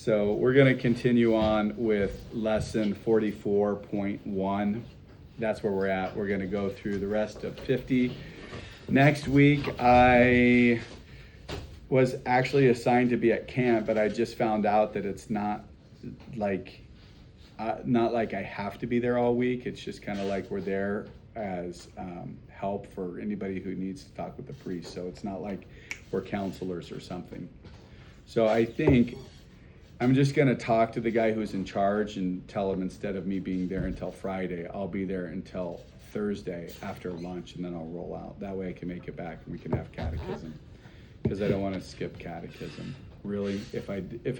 So we're going to continue on with lesson 44.1. That's where we're at. We're going to go through the rest of 50. Next week, I was actually assigned to be at camp, but I just found out that it's not like I have to be there all week. It's just kind of like we're there as help for anybody who needs to talk with the priest. So it's not like we're counselors or something. So I think I'm just going to talk to the guy who's in charge and tell him instead of me being there until Friday, I'll be there until Thursday after lunch, and then I'll roll out. That way I can make it back and we can have catechism, because I don't want to skip catechism. Really, if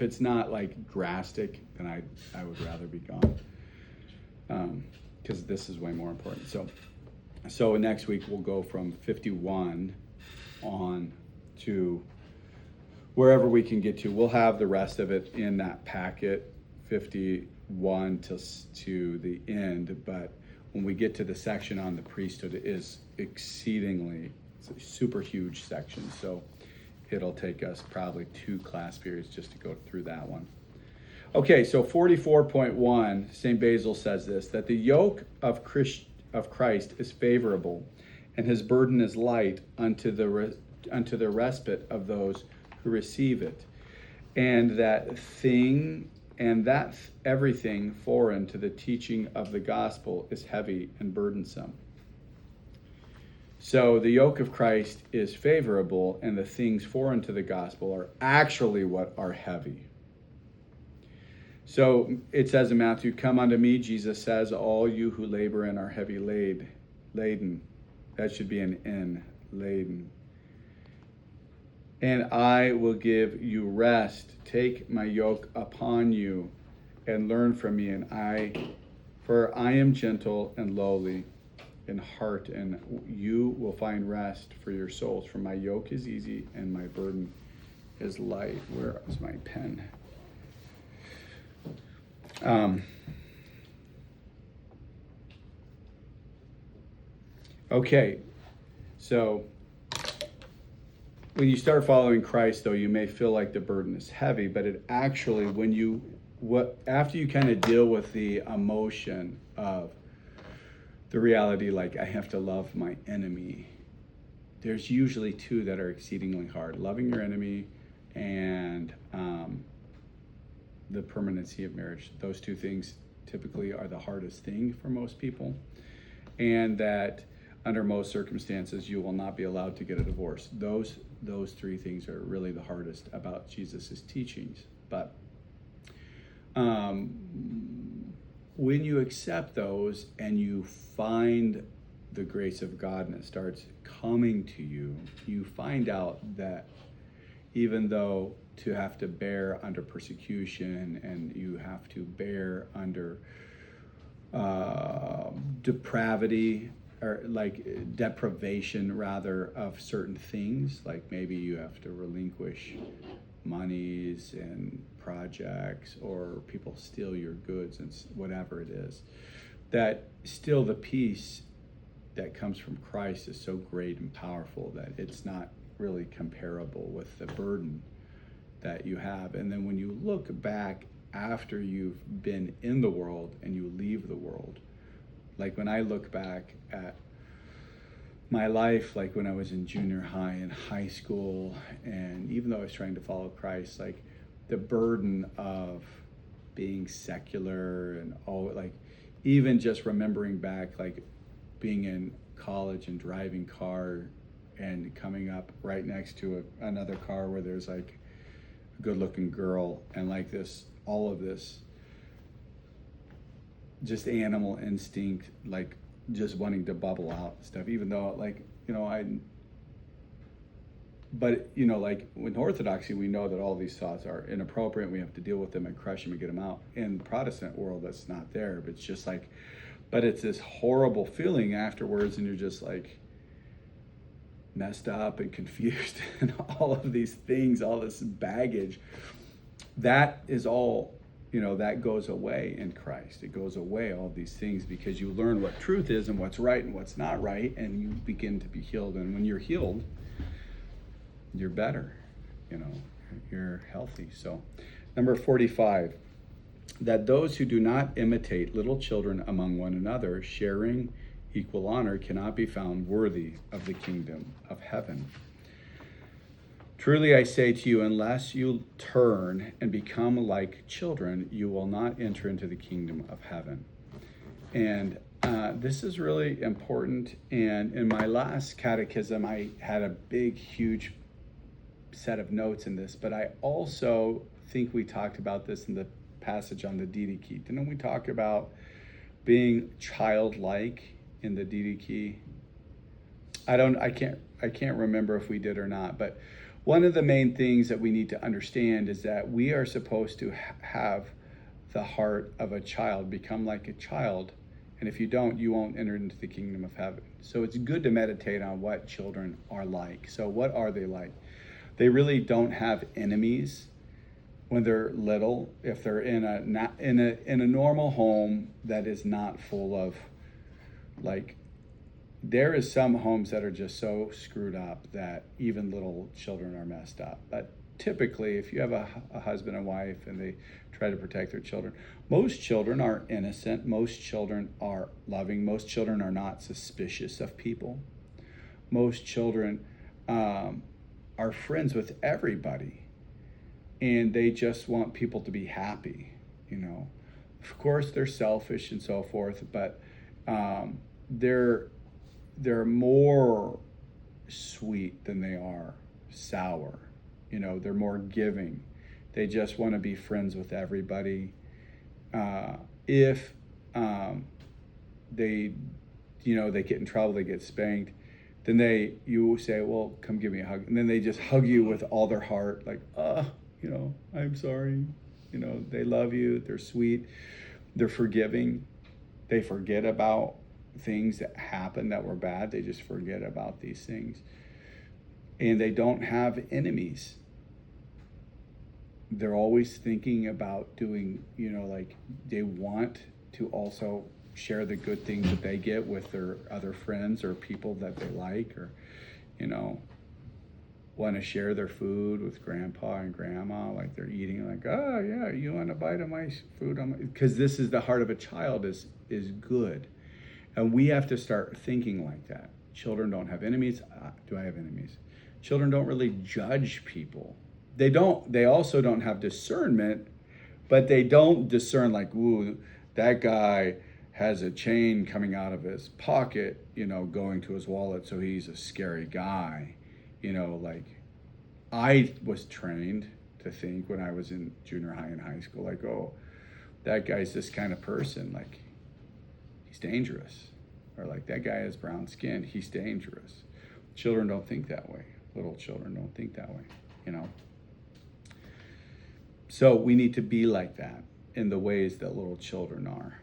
it's not like drastic, then I would rather be gone, because this is way more important. So next week we'll go from 51 on to wherever we can get to. We'll have the rest of it in that packet, 51 to the end. But when we get to the section on the priesthood, it is it's a super huge section. So it'll take us probably 2 class periods just to go through that one. Okay, so 44.1, St. Basil says this, that the yoke of Christ is favorable, and his burden is light unto the respite of those who receive it, and that everything foreign to the teaching of the gospel is heavy and burdensome. So the yoke of Christ is favorable, and the things foreign to the gospel are actually what are heavy. So it says in Matthew, "Come unto me," Jesus says, "all you who labor and are heavy laden." That should be an N, laden. "And I will give you rest. Take my yoke upon you and learn from me, for I am gentle and lowly in heart, and you will find rest for your souls. For my yoke is easy and my burden is light." Where is my pen? Okay, so when you start following Christ, though, you may feel like the burden is heavy, but it actually, after you kind of deal with the emotion of the reality, like I have to love my enemy, there's usually 2 that are exceedingly hard: loving your enemy and the permanency of marriage. Those 2 things typically are the hardest thing for most people, and that under most circumstances you will not be allowed to get a divorce. Those 3 things are really the hardest about Jesus's teachings. But when you accept those and you find the grace of God and it starts coming to you, you find out that even though to have to bear under persecution and you have to bear under depravity, or like deprivation rather, of certain things, like maybe you have to relinquish monies and projects, or people steal your goods and whatever it is, that still the peace that comes from Christ is so great and powerful that it's not really comparable with the burden that you have. And then when you look back after you've been in the world and you leave the world, like when I look back at my life, like when I was in junior high and high school, and even though I was trying to follow Christ, like the burden of being secular and all, like even just remembering back, like being in college and driving car and coming up right next to another car where there's like a good looking girl, and like all of this just animal instinct, like just wanting to bubble out stuff, even though like, but like in Orthodoxy, we know that all these thoughts are inappropriate. We have to deal with them and crush them and get them out. In the Protestant world, that's not there, but it's just like, but it's this horrible feeling afterwards, and you're just like messed up and confused and all of these things, all this baggage, that is all, that goes away in Christ. It goes away, all these things, because you learn what truth is and what's right and what's not right, and you begin to be healed. And when you're healed, you're better, you're healthy. So Number 45, that those who do not imitate little children among one another, sharing equal honor, cannot be found worthy of the kingdom of heaven. Truly I say to you, unless you turn and become like children, you will not enter into the kingdom of heaven. And this is really important. And in my last catechism, I had a big, huge set of notes in this, but I also think we talked about this in the passage on the Didache. Didn't we talk about being childlike in the Didache? I can't remember if we did or not, but one of the main things that we need to understand is that we are supposed to have the heart of a child, become like a child. And if you don't, you won't enter into the kingdom of heaven. So it's good to meditate on what children are like. So what are they like? They really don't have enemies when they're little. If they're in a normal home that is not full of, like, there is some homes that are just so screwed up that even little children are messed up. But typically, if you have a husband and wife and they try to protect their children, most children are innocent. Most children are loving. Most children are not suspicious of people. Most children are friends with everybody, and they just want people to be happy. Of course, they're selfish and so forth, but they're more sweet than they are sour. They're more giving. They just want to be friends with everybody. If they get in trouble, they get spanked, then you say, well, come give me a hug. And then they just hug you with all their heart, like, I'm sorry. They love you. They're sweet. They're forgiving. They forget about things that happened that were bad. They just forget about these things. And they don't have enemies. They're always thinking about doing, like, they want to also share the good things that they get with their other friends or people that they like, or, want to share their food with grandpa and grandma, like they're eating, like, oh yeah, you want a bite of my food? Because this is the heart of a child, is good. And we have to start thinking like that. Children don't have enemies. Do I have enemies? Children don't really judge people. They also don't have discernment, but they don't discern, like, ooh, that guy has a chain coming out of his pocket, going to his wallet, so he's a scary guy. Like, I was trained to think when I was in junior high and high school, like, oh, that guy's this kind of person, like, he's dangerous. Or like, that guy has brown skin, he's dangerous. Children don't think that way. Little children don't think that way, So we need to be like that in the ways that little children are,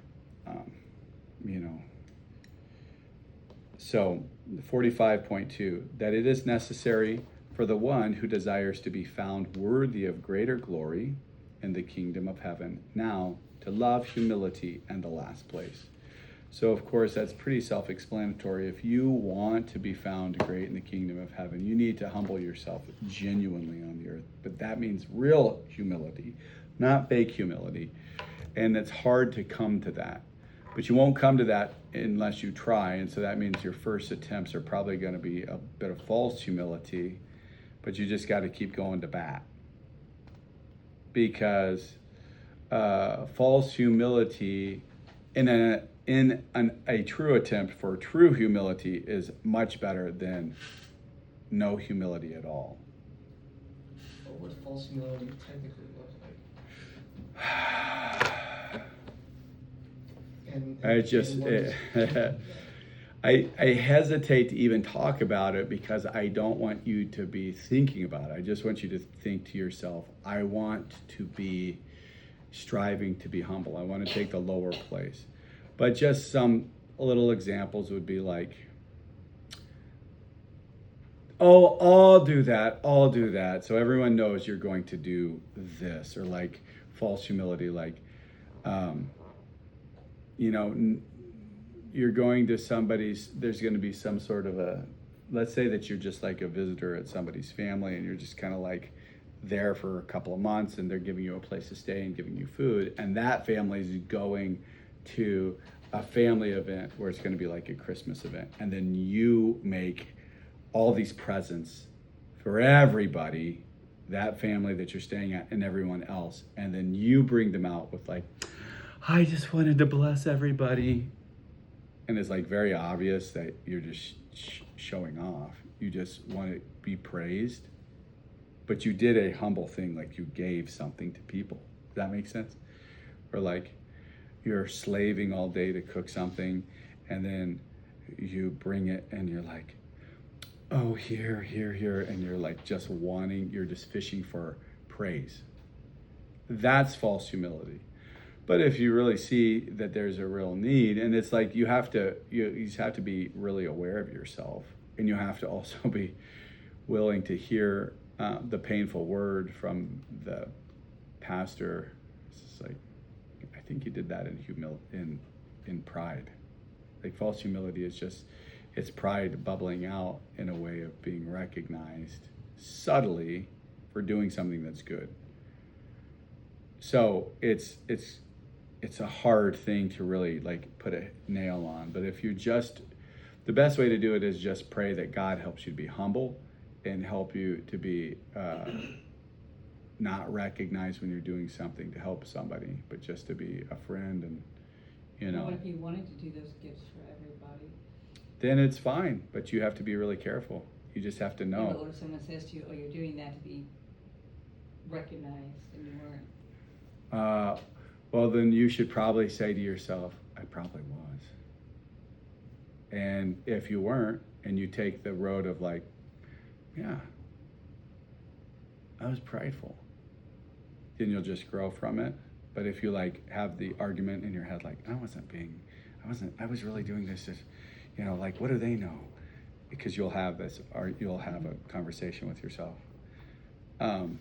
So 45.2, that it is necessary for the one who desires to be found worthy of greater glory in the kingdom of heaven now to love humility and the last place. So, of course, that's pretty self-explanatory. If you want to be found great in the kingdom of heaven, you need to humble yourself genuinely on the earth. But that means real humility, not fake humility. And it's hard to come to that. But you won't come to that unless you try. And so that means your first attempts are probably going to be a bit of false humility. But you just got to keep going to bat. Because false humility in a true attempt for true humility is much better than no humility at all. What would false humility technically look like? I hesitate to even talk about it because I don't want you to be thinking about it. I just want you to think to yourself, I want to be striving to be humble. I want to take the lower place. But just some little examples would be like, oh, I'll do that. So everyone knows you're going to do this. Or like false humility, like, you're going to there's going to be some sort of let's say that you're just like a visitor at somebody's family and you're just kind of like there for a couple of months and they're giving you a place to stay and giving you food, and that family is going to a family event where it's going to be like a Christmas event, and then you make all these presents for everybody, that family that you're staying at and everyone else, and then you bring them out with like, I just wanted to bless everybody, and it's like very obvious that you're just showing off. You just want to be praised, but you did a humble thing, like you gave something to people. Does that make sense? Or like you're slaving all day to cook something, and then you bring it and you're like, oh, here, and you're like just wanting, you're just fishing for praise. That's false humility. But if you really see that there's a real need, and it's like you just have to be really aware of yourself, and you have to also be willing to hear the painful word from the pastor. It's like, I think you did that in pride. Like false humility is just, it's pride bubbling out in a way of being recognized subtly for doing something that's good. So it's a hard thing to really like put a nail on. But if you just, the best way to do it is just pray that God helps you to be humble and help you to be not recognize when you're doing something to help somebody, but just to be a friend. And What if you wanted to do those gifts for everybody? Then it's fine, but you have to be really careful. You just have to Yeah, know. but what if someone says to you, oh, you're doing that to be recognized, and you weren't? Well, then you should probably say to yourself, I probably was. And if you weren't, and you take the road of like, yeah, I was prideful, then you'll just grow from it. But if you like have the argument in your head, like, I was really doing this, just, like, what do they know? Because you'll have this, or you'll have a conversation with yourself. So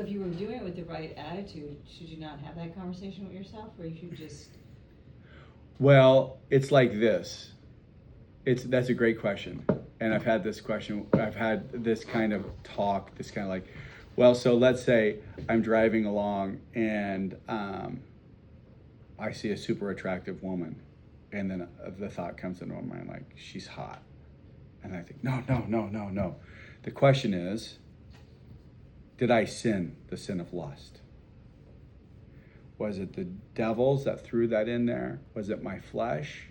if you were doing it with the right attitude, should you not have that conversation with yourself, or you should just? Well, it's like this. That's a great question. And I've had this kind of talk, this kind of like, well, so let's say I'm driving along and I see a super attractive woman, and then the thought comes into my mind, like, she's hot. And I think, no. The question is, did I sin the sin of lust? Was it the devils that threw that in there? Was it my flesh?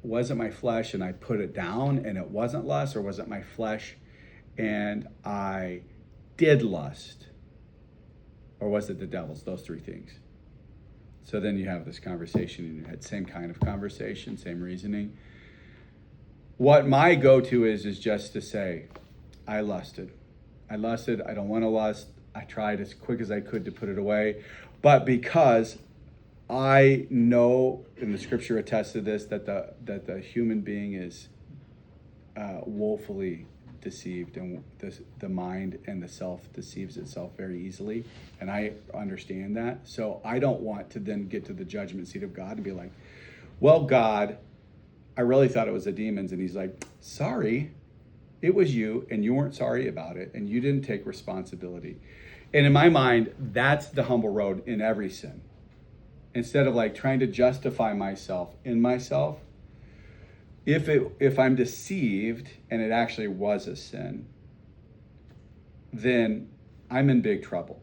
Was it my flesh and I put it down and it wasn't lust? Or was it my flesh and I did lust? Or was it the devils? Those three things. So then you have this conversation in your head, same kind of conversation, same reasoning. What my go-to is just to say, I lusted. I don't want to lust. I tried as quick as I could to put it away. But because I know, and the scripture attests to this, that the human being is woefully deceived, and the mind and the self deceives itself very easily. And I understand that. So I don't want to then get to the judgment seat of God and be like, well, God, I really thought it was the demons. And he's like, sorry, it was you, and you weren't sorry about it, and you didn't take responsibility. And in my mind, that's the humble road in every sin. Instead of like trying to justify myself in myself, if I'm deceived and it actually was a sin, then I'm in big trouble.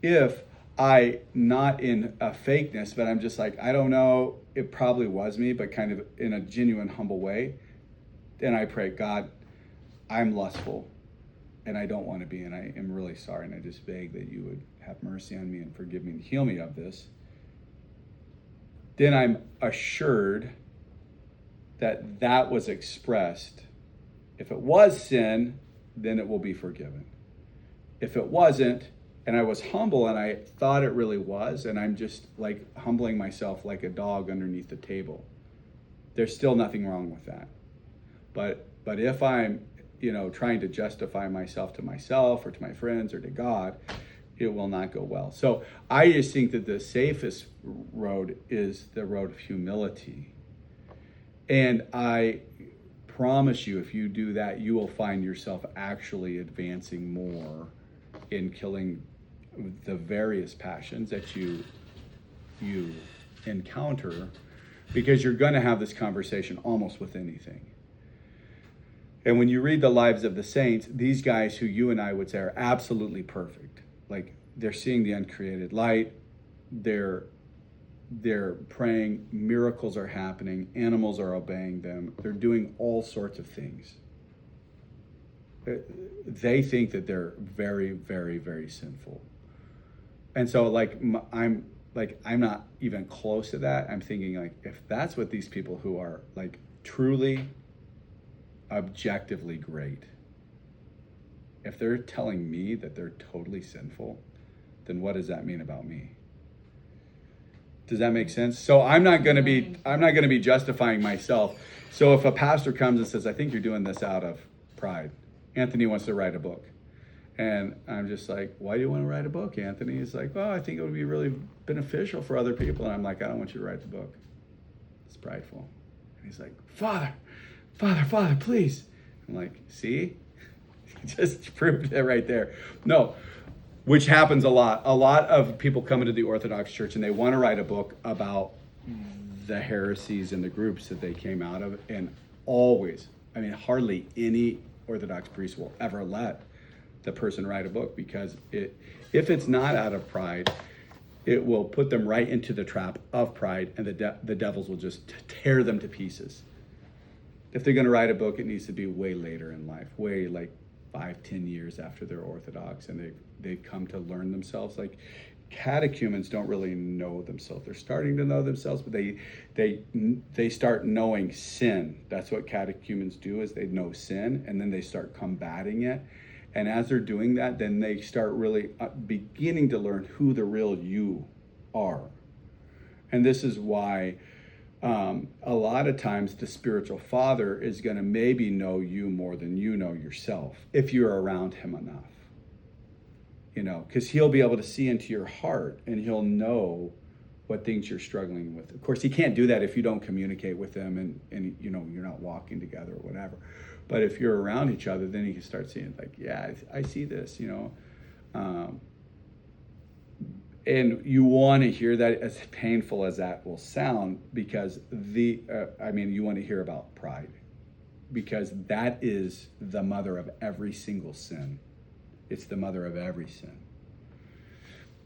If I, not in a fakeness, but I'm just like, I don't know, it probably was me, but kind of in a genuine, humble way, then I pray, God, I'm lustful and I don't want to be, and I am really sorry, and I just beg that you would have mercy on me and forgive me and heal me of this. Then I'm assured that was expressed. If it was sin, then it will be forgiven. If it wasn't, and I was humble and I thought it really was, and I'm just like humbling myself like a dog underneath the table, there's still nothing wrong with that. But if I'm, trying to justify myself to myself or to my friends or to God, it will not go well. So I just think that the safest road is the road of humility. And I promise you, if you do that, you will find yourself actually advancing more in killing the various passions that you encounter, because you're going to have this conversation almost with anything. And when you read the lives of the saints, these guys who you and I would say are absolutely perfect, like they're seeing the uncreated light, they're praying, miracles are happening, animals are obeying them, they're doing all sorts of things. They think that they're very, very, very sinful. And so I'm not even close to that. I'm thinking, like, if that's what these people who are like truly objectively great, if they're telling me that they're totally sinful, then what does that mean about me? Does that make sense? So I'm not going to be justifying myself. So if a pastor comes and says, I think you're doing this out of pride. Anthony wants to write a book. And I'm just like, why do you want to write a book, Anthony? He's like, well, I think it would be really beneficial for other people. And I'm like, I don't want you to write the book. It's prideful. And he's like, Father, please. I'm like, see? Just proved it right there. No, which happens a lot. A lot of people come into the Orthodox Church and they want to write a book about the heresies and the groups that they came out of. And always, hardly any Orthodox priest will ever let the person write a book, because if it's not out of pride, it will put them right into the trap of pride, and the devils will just tear them to pieces. If they're going to write a book, it needs to be way later in life, way like 5-10 years after they're Orthodox and they've come to learn themselves. Like catechumens don't really know themselves. They're starting to know themselves, but they start knowing sin. That's what catechumens do, is they know sin, and then they start combating it. And as they're doing that, then they start really beginning to learn who the real you are. And this is why a lot of times the spiritual father is going to maybe know you more than you know yourself, if you're around him enough. Because he'll be able to see into your heart, and he'll know what things you're struggling with. Of course, he can't do that if you don't communicate with them and you're not walking together or whatever. But if you're around each other, then you can start seeing, like, yeah, I see this, and you want to hear that, as painful as that will sound, because you want to hear about pride, because that is the mother of every single sin. It's the mother of every sin.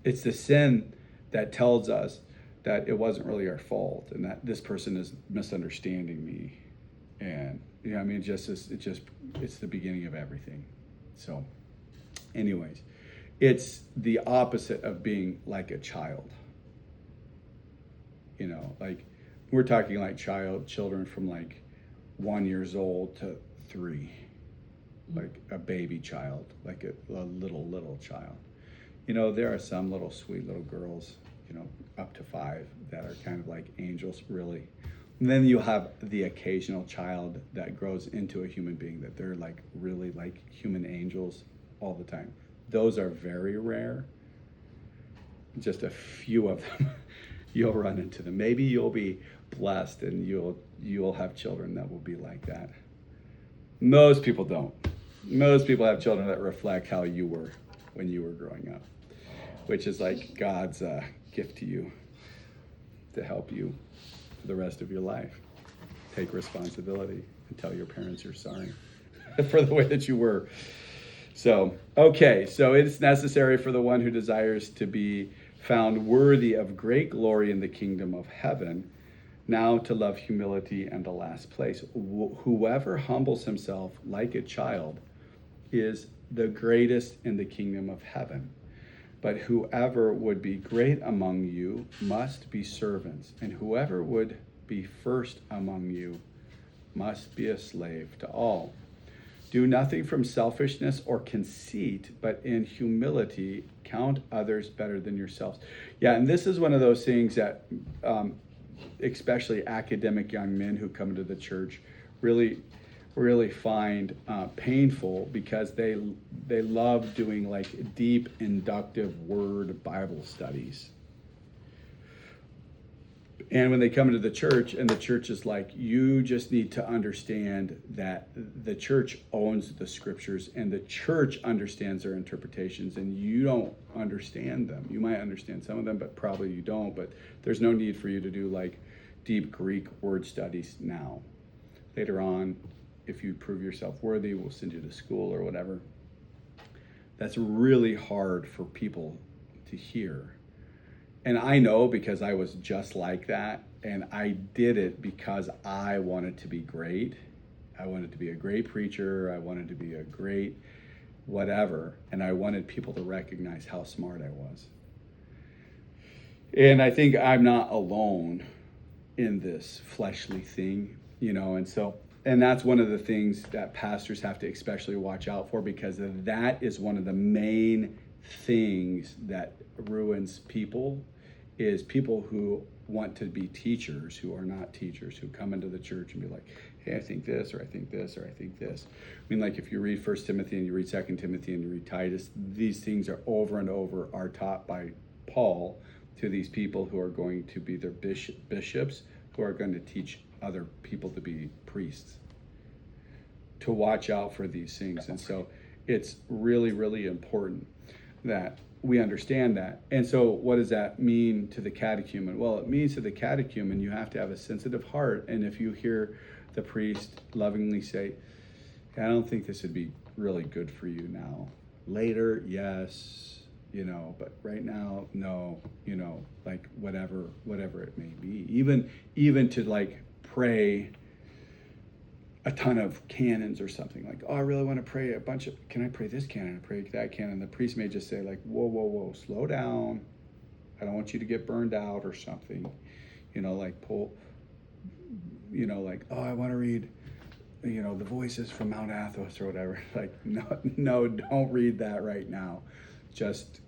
It's the sin that tells us that it wasn't really our fault, and that this person is misunderstanding me. And it's the beginning of everything. So anyways, it's the opposite of being like a child. Like we're talking like children from like 1 year old to 3, like a baby child, like a little child. There are some little sweet little girls, up to 5 that are kind of like angels, really. And then you have the occasional child that grows into a human being that they're like really like human angels all the time. Those are very rare. Just a few of them you'll run into them. Maybe you'll be blessed and you'll have children that will be like that. Most people don't. Most people have children that reflect how you were when you were growing up, which is like God's gift to you to help you for the rest of your life. Take responsibility and tell your parents you're sorry for the way that you were. So it's necessary for the one who desires to be found worthy of great glory in the kingdom of heaven, now to love humility and the last place. Whoever humbles himself like a child is the greatest in the kingdom of heaven. But whoever would be great among you must be servants, and whoever would be first among you must be a slave to all. Do nothing from selfishness or conceit, but in humility count others better than yourselves. Yeah, and this is one of those things that especially academic young men who come to the church really find painful, because they love doing like deep inductive word Bible studies. And when they come into the church, and the church is like, you just need to understand that the church owns the scriptures and the church understands their interpretations, and you don't understand them. You might understand some of them, but probably you don't. But there's no need for you to do like deep Greek word studies now. Later on, if you prove yourself worthy, we'll send you to school or whatever. That's really hard for people to hear. And I know, because I was just like that, and I did it because I wanted to be great. I wanted to be a great preacher. I wanted to be a great whatever. And I wanted people to recognize how smart I was. And I think I'm not alone in this fleshly thing, and that's one of the things that pastors have to especially watch out for, because that is one of the main things that ruins people, is people who want to be teachers who are not teachers, who come into the church and be like, hey, I think this, or I think this, or I think this. I mean, like if you read 1 Timothy and you read 2 Timothy and you read Titus, these things are over and over are taught by Paul to these people who are going to be their bishops, who are going to teach other people to be priests, to watch out for these things. And so it's really, really important that we understand that. And so what does that mean to the catechumen? Well, it means to the catechumen, you have to have a sensitive heart. And if you hear the priest lovingly say, I don't think this would be really good for you now. Later, yes, but right now, no, like whatever it may be. Even to like pray a ton of canons or something, like, oh, I really want to pray a bunch of, can I pray this canon, pray that canon? The priest may just say like, whoa, slow down. I don't want you to get burned out or something, like pull, like, oh, I want to read, the voices from Mount Athos or whatever. Like, no, don't read that right now. Just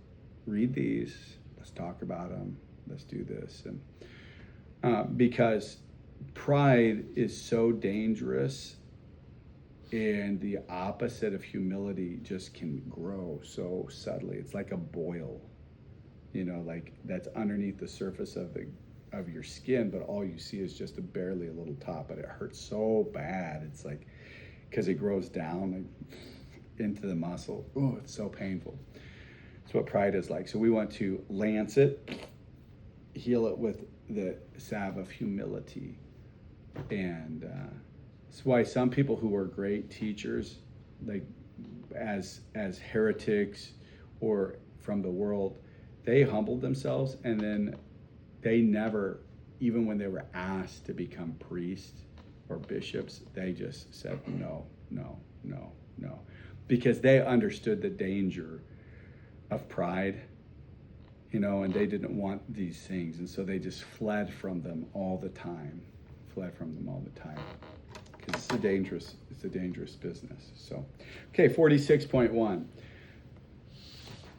read these. Let's talk about them. Let's do this. And because pride is so dangerous, and the opposite of humility just can grow so subtly. It's like a boil, like that's underneath the surface of your skin, but all you see is just barely a little top, but it hurts so bad. It's like, because it grows down like into the muscle. Oh, it's so painful. That's what pride is like. So we want to lance it, heal it with the salve of humility. And that's why some people who are great teachers, like as heretics or from the world, they humbled themselves, and then they never, even when they were asked to become priests or bishops, they just said no, because they understood the danger of pride, and they didn't want these things, and so they just fled from them all the time, because it's a dangerous business. So, okay, 46.1.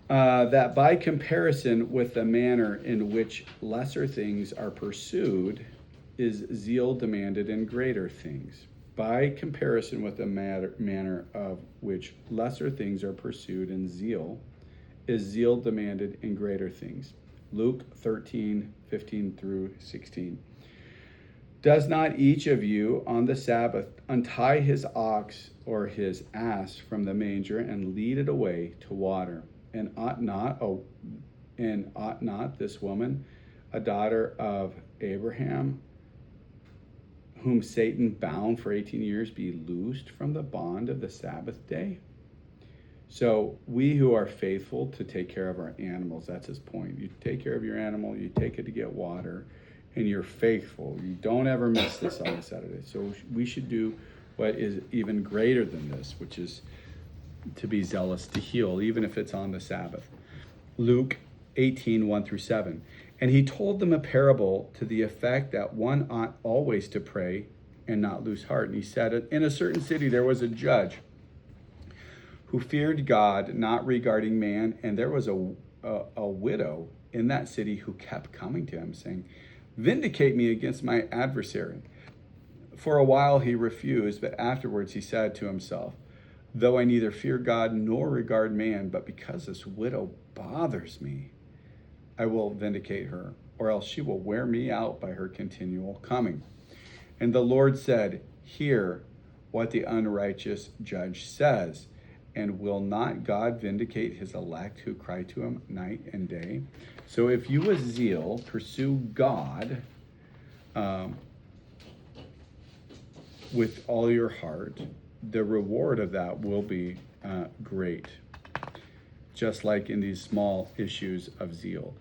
That by comparison with the manner in which lesser things are pursued, is zeal demanded in greater things. By comparison with the manner of which lesser things are pursued in zeal, is zeal demanded in greater things. Luke 13:15 through 16. Does not each of you on the Sabbath untie his ox or his ass from the manger and lead it away to water? And ought not this woman, a daughter of Abraham, whom Satan bound for 18 years, be loosed from the bond of the Sabbath day? So we who are faithful to take care of our animals, that's his point. You take care of your animal, you take it to get water, and you're faithful. You don't ever miss this on a Saturday. So we should do what is even greater than this, which is to be zealous to heal, even if it's on the Sabbath. Luke 18:1 through 7. And he told them a parable to the effect that one ought always to pray and not lose heart. And he said, in a certain city there was a judge who feared God, not regarding man, and there was a widow in that city who kept coming to him, saying, vindicate me against my adversary. For a while he refused, but afterwards he said to himself, though I neither fear God nor regard man, but because this widow bothers me, I will vindicate her, or else she will wear me out by her continual coming. And the Lord said, hear what the unrighteous judge says. And will not God vindicate his elect who cry to him night and day? So if you with zeal pursue God with all your heart, the reward of that will be great. Just like in these small issues of zeal.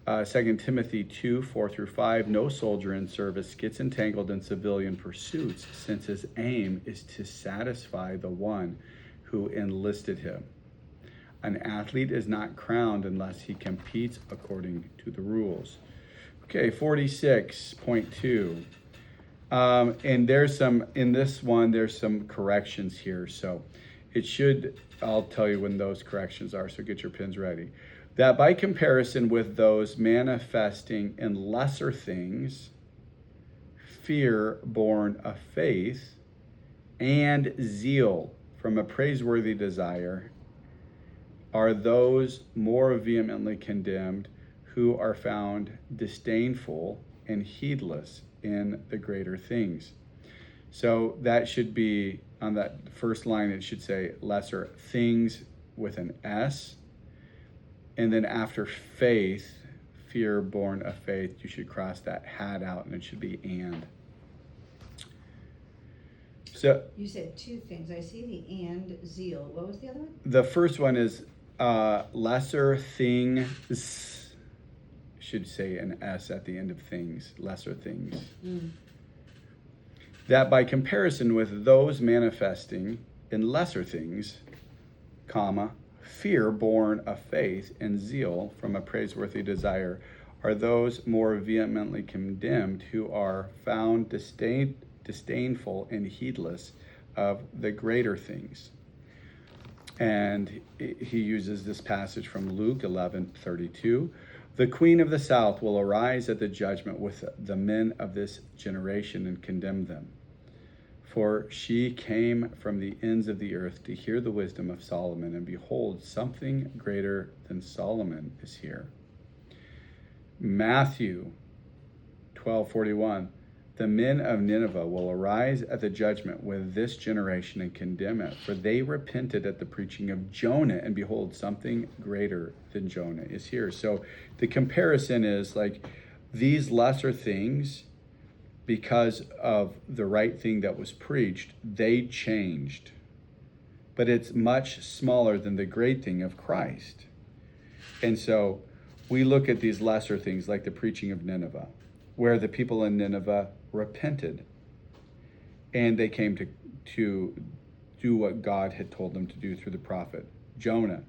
2 Timothy 2, 4 through 5, no soldier in service gets entangled in civilian pursuits, since his aim is to satisfy the one who enlisted him. An athlete is not crowned unless he competes according to the rules. Okay, 46.2. And in this one, there's some corrections here. So I'll tell you when those corrections are, so get your pens ready. That by comparison with those manifesting in lesser things, fear born of faith, and zeal from a praiseworthy desire, are those more vehemently condemned who are found disdainful and heedless in the greater things. So that should be, on that first line, it should say lesser things with an S. And then after faith, fear born of faith, you should cross that had out and it should be and. So You said two things. I see the and zeal. What was the other one? the first one is lesser things, should say an S at the end of things, lesser things. That by comparison with those manifesting in lesser things, comma, fear born of faith and zeal from a praiseworthy desire are those more vehemently condemned who are found disdainful and heedless of the greater things. And he uses this passage from Luke 11:32. The queen of the south will arise at the judgment with the men of this generation and condemn them. For she came from the ends of the earth to hear the wisdom of Solomon, and behold, something greater than Solomon is here. Matthew 12:41. The men of Nineveh will arise at the judgment with this generation and condemn it, for they repented at the preaching of Jonah, and behold, something greater than Jonah is here. So the comparison is like these lesser things, because of the right thing that was preached, they changed. But it's much smaller than the great thing of Christ. And so we look at these lesser things like the preaching of Nineveh, where the people in Nineveh repented and they came to do what God had told them to do through the prophet Jonah.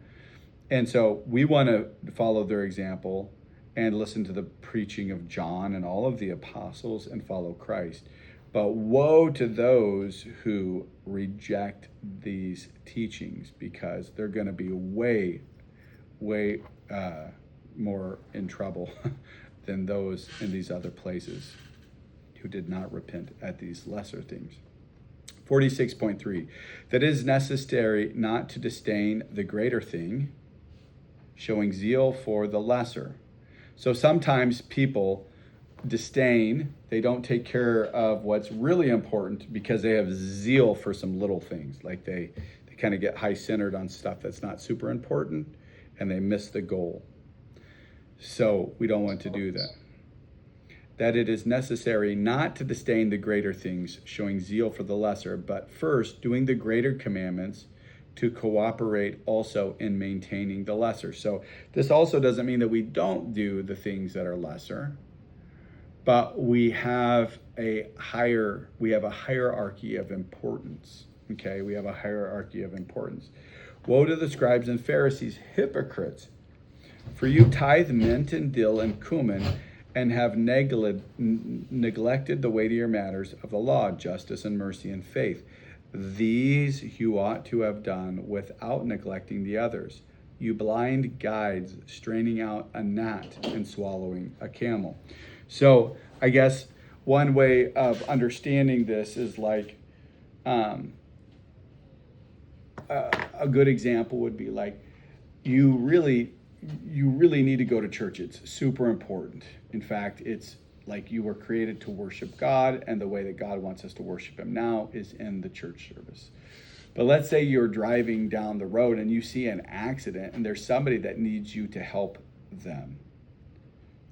And so we want to follow their example and listen to the preaching of John and all of the apostles and follow Christ. But woe to those who reject these teachings, because they're going to be way more in trouble than those in these other places who did not repent at these lesser things. 46.3, that it is necessary not to disdain the greater thing, showing zeal for the lesser. So sometimes people disdain, they don't take care of what's really important because they have zeal for some little things. Like they kind of get high-centered on stuff that's not super important and they miss the goal. So we don't want to do that. That it is necessary not to disdain the greater things, showing zeal for the lesser, but first doing the greater commandments, to cooperate also in maintaining the lesser. So this also doesn't mean that we don't do the things that are lesser, but we have a hierarchy of importance. Okay, we have a hierarchy of importance. Woe to the scribes and Pharisees, hypocrites! For you tithe mint and dill and cumin, and have neglected the weightier matters of the law, justice and mercy and faith. These you ought to have done without neglecting the others. You blind guides, straining out a gnat and swallowing a camel. So I guess one way of understanding this is like a good example would be like, you really you really need to go to church. It's super important. In fact, it's like you were created to worship God, and the way that God wants us to worship him now is in the church service. But let's say you're driving down the road and you see an accident and there's somebody that needs you to help them.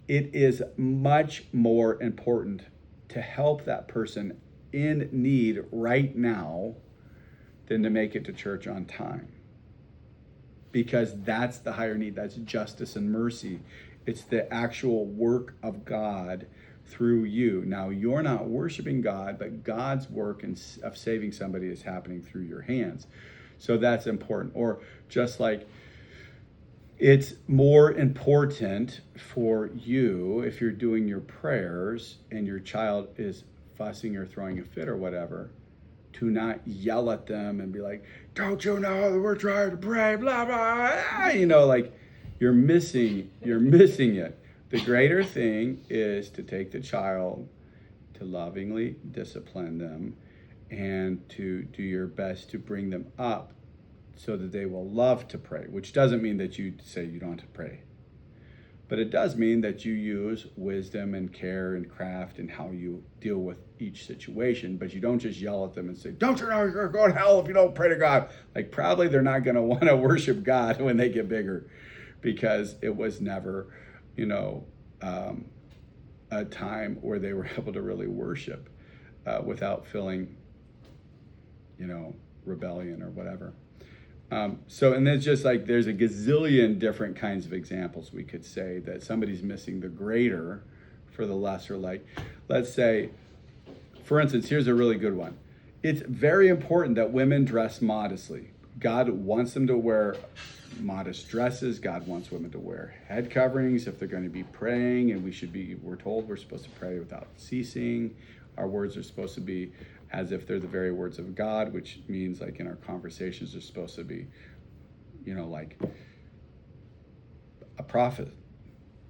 It is much more important to help that person in need right now than to make it to church on time. Because that's the higher need. That's justice and mercy. It's the actual work of God through you. Now, you're not worshiping God, but God's work of saving somebody is happening through your hands. So that's important. Or just like it's more important for you, if you're doing your prayers and your child is fussing or throwing a fit or whatever, to not yell at them and be like, don't you know that we're trying to pray, blah, blah, you know, like you're missing it. The greater thing is to take the child, to lovingly discipline them, and to do your best to bring them up so that they will love to pray, which doesn't mean that you say you don't have to pray. But it does mean that you use wisdom and care and craft in how you deal with each situation, but you don't just yell at them and say, don't you know you're going to go to hell if you don't pray to God? Like probably they're not going to want to worship God when they get bigger, because it was never, a time where they were able to really worship without feeling, rebellion or whatever. And it's just like there's a gazillion different kinds of examples we could say that somebody's missing the greater for the lesser. Like, let's say, for instance, here's a really good one. It's very important that women dress modestly. God wants them to wear modest dresses. God wants women to wear head coverings if they're going to be praying, and we're told we're supposed to pray without ceasing. Our words are supposed to be as if they're the very words of God, which means like in our conversations they're supposed to be, like a prophet.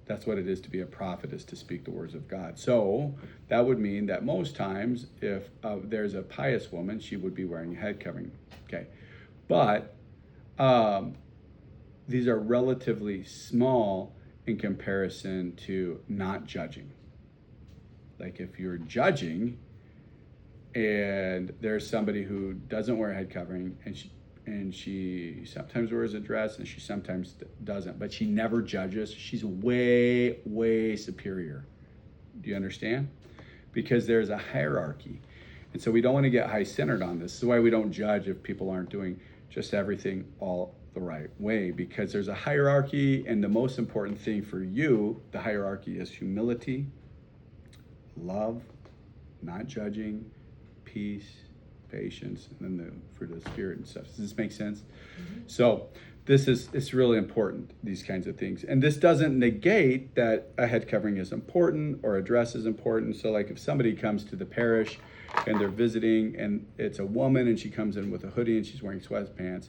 That's what it is to be a prophet, is to speak the words of God. So that would mean that most times if there's a pious woman, she would be wearing a head covering. Okay. But these are relatively small in comparison to not judging. Like if you're judging and there's somebody who doesn't wear a head covering and she sometimes wears a dress and she sometimes doesn't, but she never judges, she's way, way superior. Do you understand? Because there's a hierarchy. And so we don't want to get high-centered on this. This is why we don't judge if people aren't doing just everything all the right way, because there's a hierarchy, and the most important thing for you, the hierarchy, is humility, love, not judging, peace, patience, and then the fruit of the Spirit and stuff. Does this make sense? Mm-hmm. So it's really important, these kinds of things. And this doesn't negate that a head covering is important or a dress is important. So like if somebody comes to the parish and they're visiting and it's a woman and she comes in with a hoodie and she's wearing sweatpants,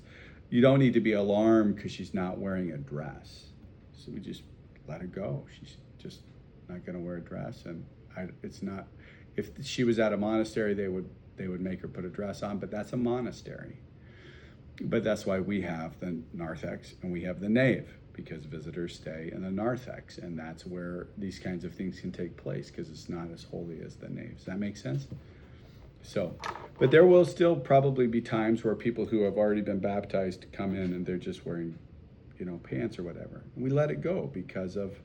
you don't need to be alarmed because she's not wearing a dress. So we just let her go. She's just not going to wear a dress. And it's not, if she was at a monastery, they would make her put a dress on, but that's a monastery. But that's why we have the narthex and we have the nave, because visitors stay in the narthex, and that's where these kinds of things can take place, because it's not as holy as the nave. Does that make sense? So, but there will still probably be times where people who have already been baptized come in and they're just wearing, pants or whatever. And we let it go because of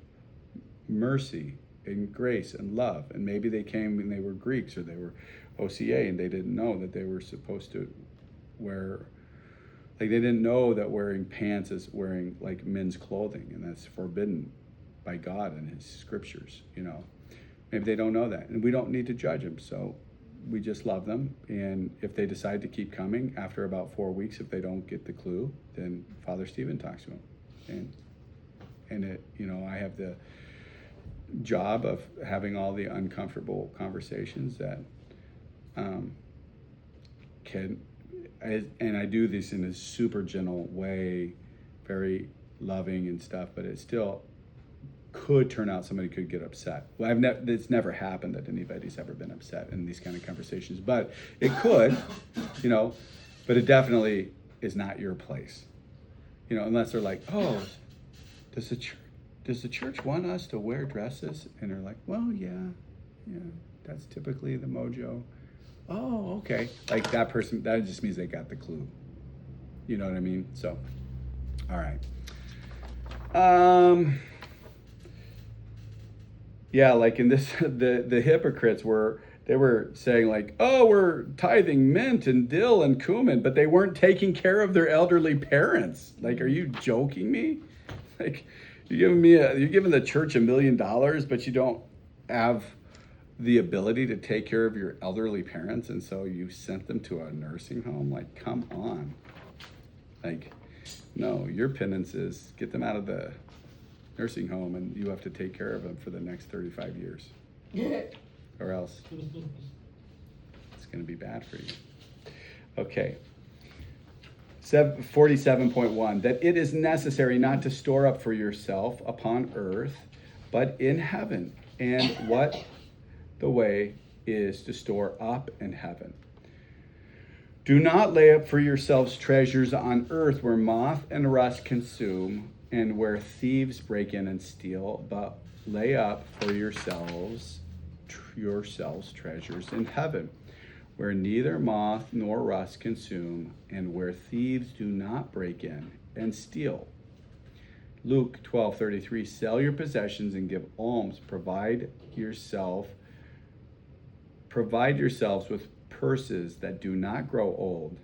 mercy and grace and love. And maybe they came and they were Greeks or they were OCA and they didn't know that they were supposed to wear, like they didn't know that wearing pants is wearing like men's clothing, and that's forbidden by God and his scriptures, Maybe they don't know that, and we don't need to judge them. So we just love them, and if they decide to keep coming after about 4 weeks, if they don't get the clue, then Father Stephen talks to them, and it, I have the job of having all the uncomfortable conversations that and I do this in a super gentle way, very loving and stuff, but it still could turn out somebody could get upset. Well, it's never happened that anybody's ever been upset in these kind of conversations, but it could, but it definitely is not your place, unless they're like, oh, does the church want us to wear dresses? And they're like, well, yeah, that's typically the mojo. Oh, okay. Like that person, that just means they got the clue. You know what I mean? So, all right. Yeah, like in this, the hypocrites they were saying like, oh, we're tithing mint and dill and cumin, but they weren't taking care of their elderly parents. Like, are you joking me? Like, you're giving the church $1 million, but you don't have the ability to take care of your elderly parents, and so you sent them to a nursing home? Like, come on. Like, no, your penance is get them out of the nursing home, and you have to take care of them for the next 35 years. Or else it's going to be bad for you. Okay. 47.1, that it is necessary not to store up for yourself upon earth, but in heaven. And what the way is to store up in heaven. Do not lay up for yourselves treasures on earth where moth and rust consume and where thieves break in and steal, but lay up for yourselves treasures in heaven, where neither moth nor rust consume and where thieves do not break in and steal. Luke 12:33, sell your possessions and give alms. Provide yourselves with purses that do not grow old,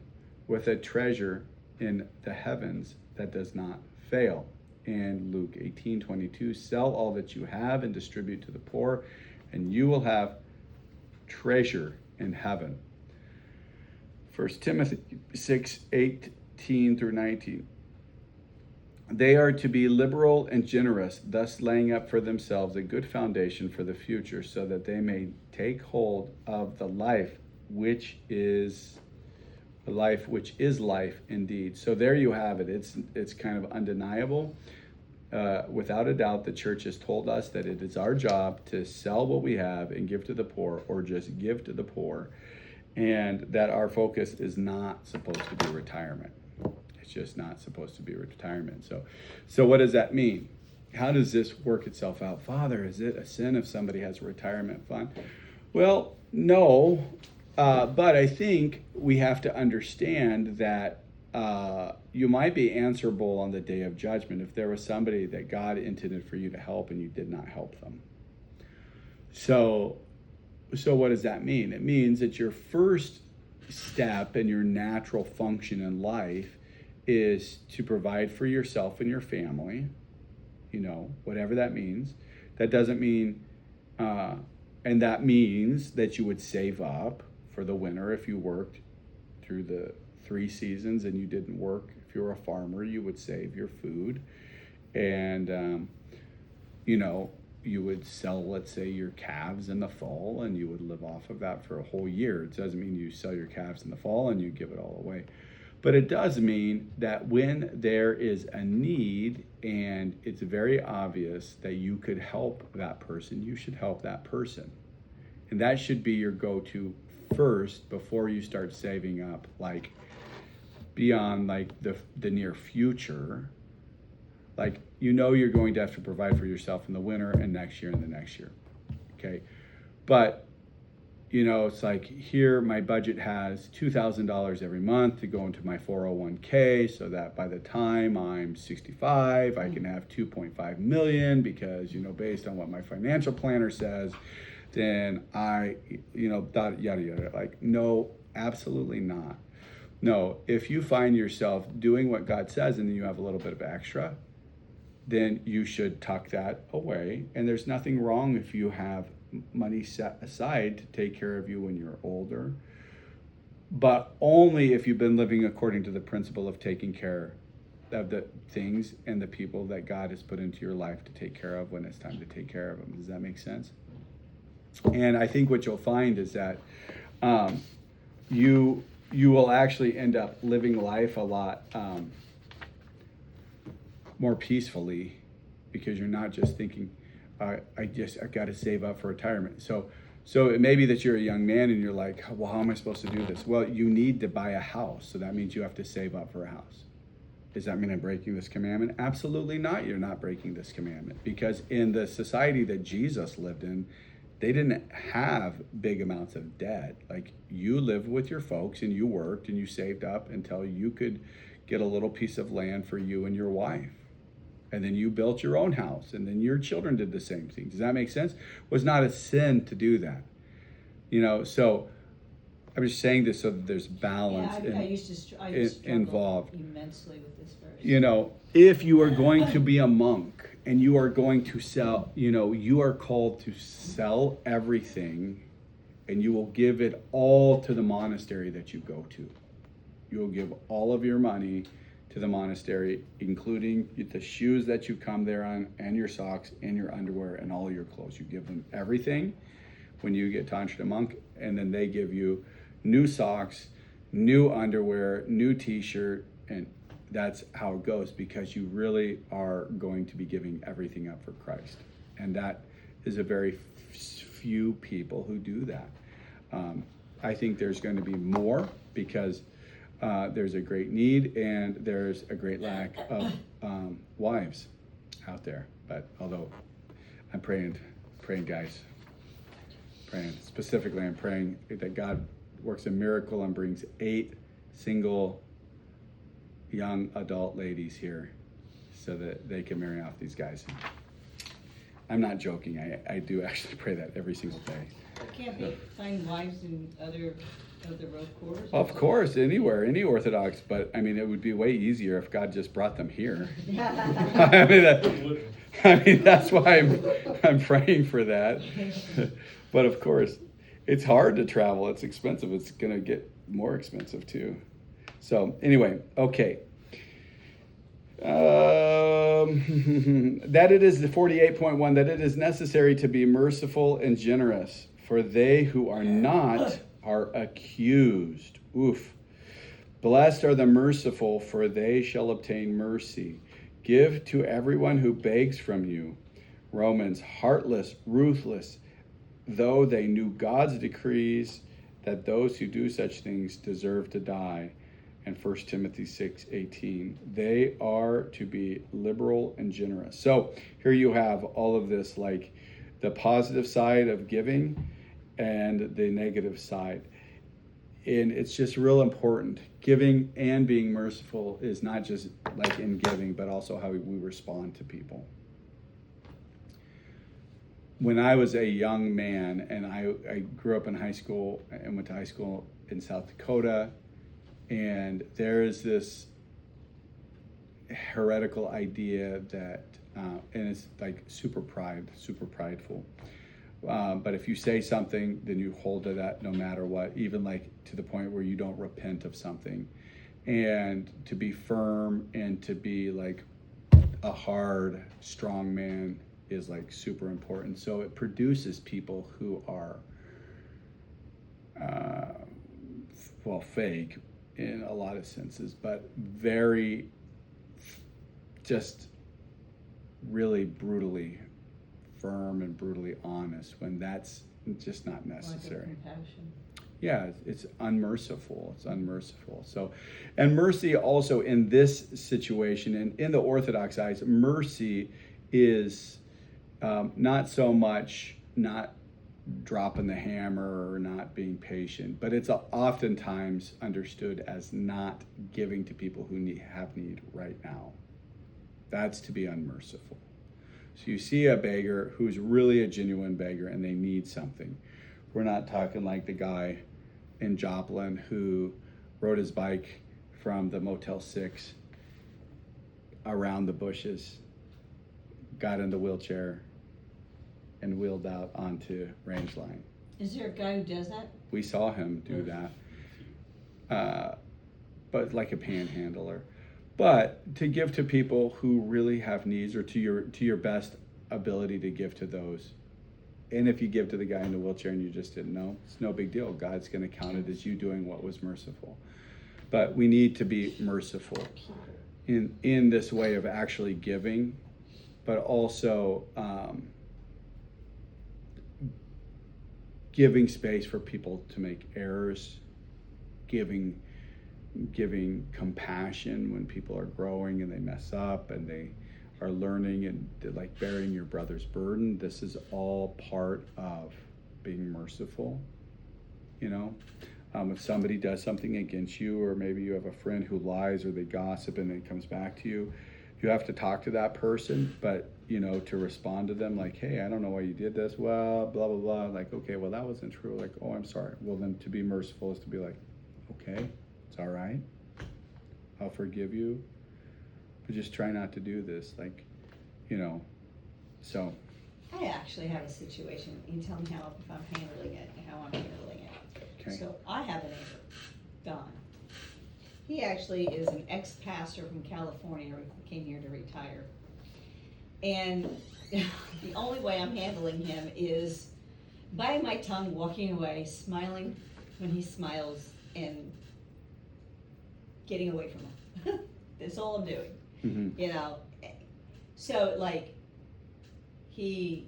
with a treasure in the heavens that does not fail. And Luke 18:22, sell all that you have and distribute to the poor, and you will have treasure in heaven. 1 Timothy 6:18 through 19. They are to be liberal and generous, thus laying up for themselves a good foundation for the future, so that they may take hold of the life which is life indeed. So there you have it. It's kind of undeniable. Without a doubt, the church has told us that it is our job to sell what we have and give to the poor, or just give to the poor, and that our focus is not supposed to be retirement. It's just not supposed to be retirement. So what does that mean? How does this work itself out? Father, is it a sin if somebody has a retirement fund? Well, no, but I think we have to understand that you might be answerable on the day of judgment if there was somebody that God intended for you to help and you did not help them. So what does that mean? It means that your first step and your natural function in life is to provide for yourself and your family, whatever that means. That doesn't mean, and that means that you would save up for the winter if you worked through the 3 seasons and you didn't work. If you're a farmer, you would save your food, and you would sell, let's say, your calves in the fall, and you would live off of that for a whole year. It doesn't mean you sell your calves in the fall and you give it all away, but it does mean that when there is a need and it's very obvious that you could help that person, you should help that person, and that should be your go-to first before you start saving up, like beyond like the near future. Like, you're going to have to provide for yourself in the winter and next year and the next year. Okay. But, it's like, here my budget has $2,000 every month to go into my 401k, so that by the time I'm 65, I can have 2.5 million because, based on what my financial planner says, then I, yada, yada. Like, no, absolutely not. No, if you find yourself doing what God says and then you have a little bit of extra, then you should tuck that away. And there's nothing wrong if you have money set aside to take care of you when you're older, but only if you've been living according to the principle of taking care of the things and the people that God has put into your life to take care of when it's time to take care of them. Does that make sense? And I think what you'll find is that you will actually end up living life a lot more peacefully, because you're not just thinking, I've got to save up for retirement. So it may be that you're a young man and you're like, well, how am I supposed to do this? Well, you need to buy a house. So that means you have to save up for a house. Does that mean I'm breaking this commandment? Absolutely not. You're not breaking this commandment, because in the society that Jesus lived in, they didn't have big amounts of debt. Like, you lived with your folks and you worked and you saved up until you could get a little piece of land for you and your wife. And then you built your own house, and then your children did the same thing. Does that make sense? It was not a sin to do that. So I'm just saying this so that there's balance I used to struggle involved. immensely with this verse. If you are going to be a monk and you are going to sell, you are called to sell everything, and you will give it all to the monastery that you go to. You will give all of your money to the monastery, including the shoes that you come there on, and your socks, and your underwear, and all your clothes. You give them everything when you get tonsure to monk, and then they give you new socks, new underwear, new t-shirt, and that's how it goes, because you really are going to be giving everything up for Christ. And that is a very few people who do that. I think there's going to be more, because there's a great need and there's a great lack of wives out there. But although I'm praying guys, specifically, I'm praying that God works a miracle and brings 8 single young adult ladies here so that they can marry off these guys. I'm not joking. I do actually pray that every single day. Can't they find wives in other of the road quarters? Of course, anywhere, any Orthodox, but I mean, it would be way easier if God just brought them here. I mean, that's why I'm praying for that. But of course, it's hard to travel. It's expensive. It's going to get more expensive too. So anyway, okay. That it is the 48.1, that it is necessary to be merciful and generous, for they who are not are accused. Oof. Blessed are the merciful, for they shall obtain mercy. Give to everyone who begs from you. Romans, heartless, ruthless, though they knew God's decrees that those who do such things deserve to die. And 1 Timothy 6:18. They are to be liberal and generous. So here you have all of this, like the positive side of giving and the negative side. And it's just real important. Giving and being merciful is not just like in giving, but also how we respond to people. When I was a young man, and I grew up in high school and went to high school in South Dakota, and there is this heretical idea that, and it's like super prideful. But if you say something, then you hold to that no matter what, even like to the point where you don't repent of something. And to be firm and to be like a hard, strong man is like super important. So it produces people who are, fake in a lot of senses, but very just really brutally firm and brutally honest, when that's just not necessary. Compassion. Yeah, it's unmerciful. So, and mercy also in this situation, and in the Orthodox eyes, mercy is not so much not dropping the hammer or not being patient, but it's oftentimes understood as not giving to people who have need right now. That's to be unmerciful. So you see a beggar who's really a genuine beggar and they need something. We're not talking like the guy in Joplin who rode his bike from the Motel 6 around the bushes, got in the wheelchair, and wheeled out onto Range Line. Is there a guy who does that? We saw him do that, but like a panhandler. But to give to people who really have needs, or to your best ability to give to those. And if you give to the guy in the wheelchair and you just didn't know, it's no big deal. God's going to count it as you doing what was merciful. But we need to be merciful in this way of actually giving, but also giving space for people to make errors, giving giving compassion when people are growing and they mess up and they are learning, and like bearing your brother's burden. This is all part of being merciful, you know. If somebody does something against you, or maybe you have a friend who lies or they gossip and then comes back to you, you have to talk to that person, but you know, to respond to them like, hey, I don't know why you did this, well, blah blah blah, like, okay, well, that wasn't true, like, oh, I'm sorry. Well, then to be merciful is to be like, okay, it's all right, I'll forgive you, but just try not to do this, like, you know. So I actually have a situation. You tell me how, if I'm handling it, how I'm handling it. okay. So I have a neighbor, Don. He actually is an ex-pastor from California, who came here to retire. And the only way I'm handling him is biting my tongue, walking away, smiling when he smiles, and getting away from him. That's all I'm doing, Mm-hmm. you know. So, like, he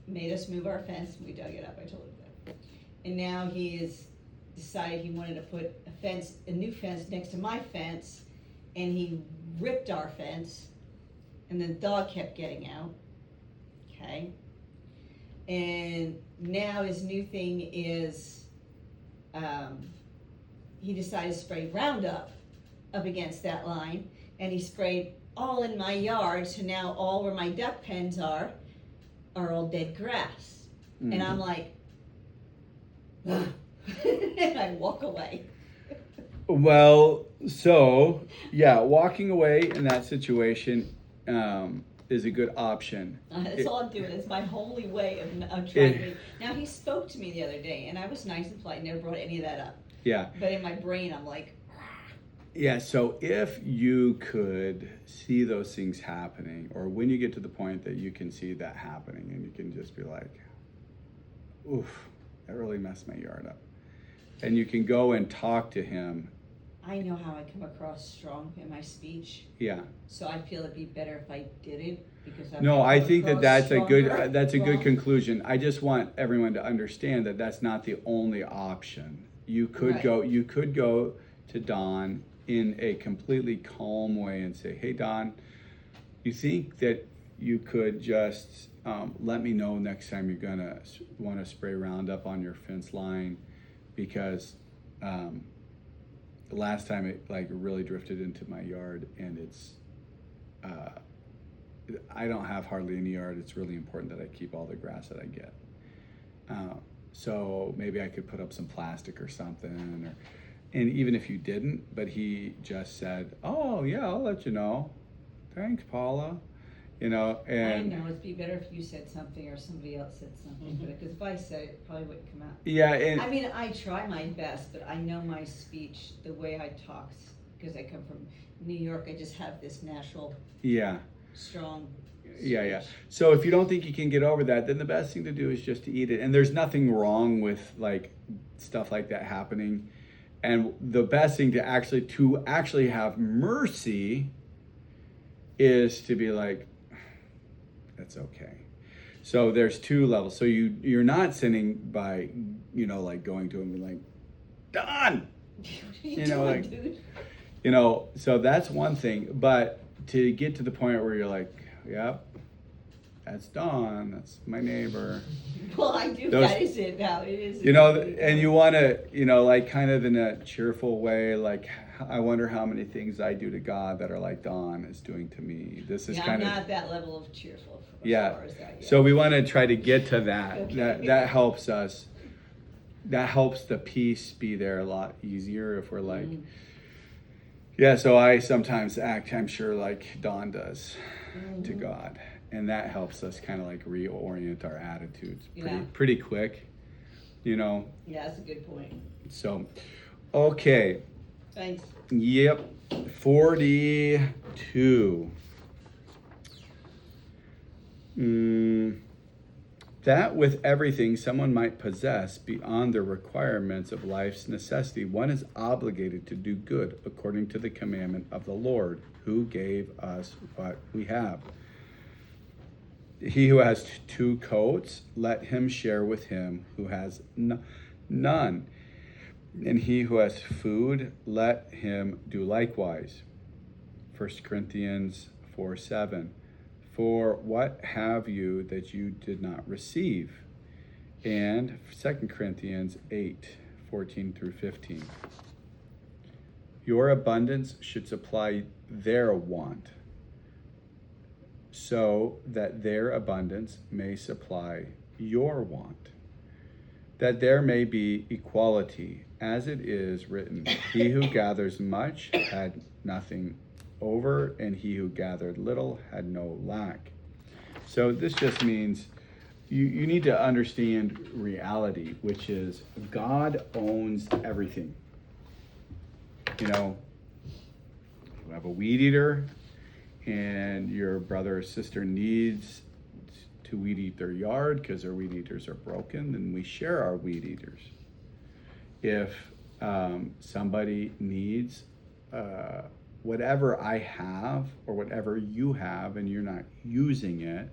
made us move our fence. We dug it up, I told him that. And now he has decided he wanted to put a new fence next to my fence, and he ripped our fence, and the dog kept getting out, okay? And now his new thing is, he decided to spray Roundup up against that line, and he sprayed all in my yard, so now all where my duck pens are all dead grass. Mm-hmm. And I'm like, ugh. And I walk away. Well, so yeah, walking away in that situation is a good option. That's all I'm doing. It's my holy way of trying to. Now, he spoke to me the other day, and I was nice and polite, never brought any of that up. Yeah. But in my brain, I'm like, Yeah, so if you could see those things happening, or when you get to the point that you can see that happening and you can just be like, oof, that really messed my yard up. And you can go and talk to him. I know how I come across strong in my speech, Yeah. so I feel it'd be better if I didn't, because I'm No, gonna I come think that across that's a good stronger. that's a good Well, conclusion. I just want everyone to understand that that's not the only option. You could Right. go to Don in a completely calm way and say, hey, Don, you think that you could just let me know next time you're gonna want to spray Roundup on your fence line, because the last time it like really drifted into my yard, and it's I don't have hardly any yard. It's really important that I keep all the grass that I get. So maybe I could put up some plastic or something, and even if you didn't, but he just said, oh yeah, I'll let you know. Thanks, Paula. You know, and I know, it'd be better if you said something or somebody else said something, because if I said it, it probably wouldn't come out. yeah, and I mean, I try my best, but I know my speech, the way I talk, because I come from New York, I just have this natural, yeah. strong Yeah. speech. So if you don't think you can get over that, then the best thing to do is just to eat it. And there's nothing wrong with like stuff like that happening. And the best thing to actually have mercy is to be like, that's okay. So there's two levels. So you're not sinning by, you know, like going to him and like, Don, you know, like, dude? you know, so that's one thing. But to get to the point where you're like, yep, that's Dawn, that's my neighbor. Well, I do, Those- that is it now, it is. You know, and you want to, you know, like kind of in a cheerful way, like, I wonder how many things I do to God that are like Dawn is doing to me. This is Yeah, I'm kind not of, at that level of cheerful as yeah. far as that, yeah. So we want to try to get to that. Okay. That helps us. That helps the peace be there a lot easier if we're like, yeah, so I sometimes act, I'm sure, like Dawn does to God. And that helps us kind of like reorient our attitudes pretty quick, you know. Yeah, that's a good point. So, okay. Thanks. Yep. 42. That with everything someone might possess beyond the requirements of life's necessity, one is obligated to do good according to the commandment of the Lord, who gave us what we have. He who has 2 coats, let him share with him who has none. And he who has food, let him do likewise. 1 Corinthians 4:7. For what have you that you did not receive? And 2 Corinthians 8:14 through 15. Your abundance should supply their want, so that their abundance may supply your want, that there may be equality, as it is written, he who gathers much had nothing over, and he who gathered little had no lack. So this just means you need to understand reality, which is God owns everything. You know, you have a weed eater, and your brother or sister needs to weed eat their yard because their weed eaters are broken, then we share our weed eaters. If somebody needs whatever I have or whatever you have and you're not using it,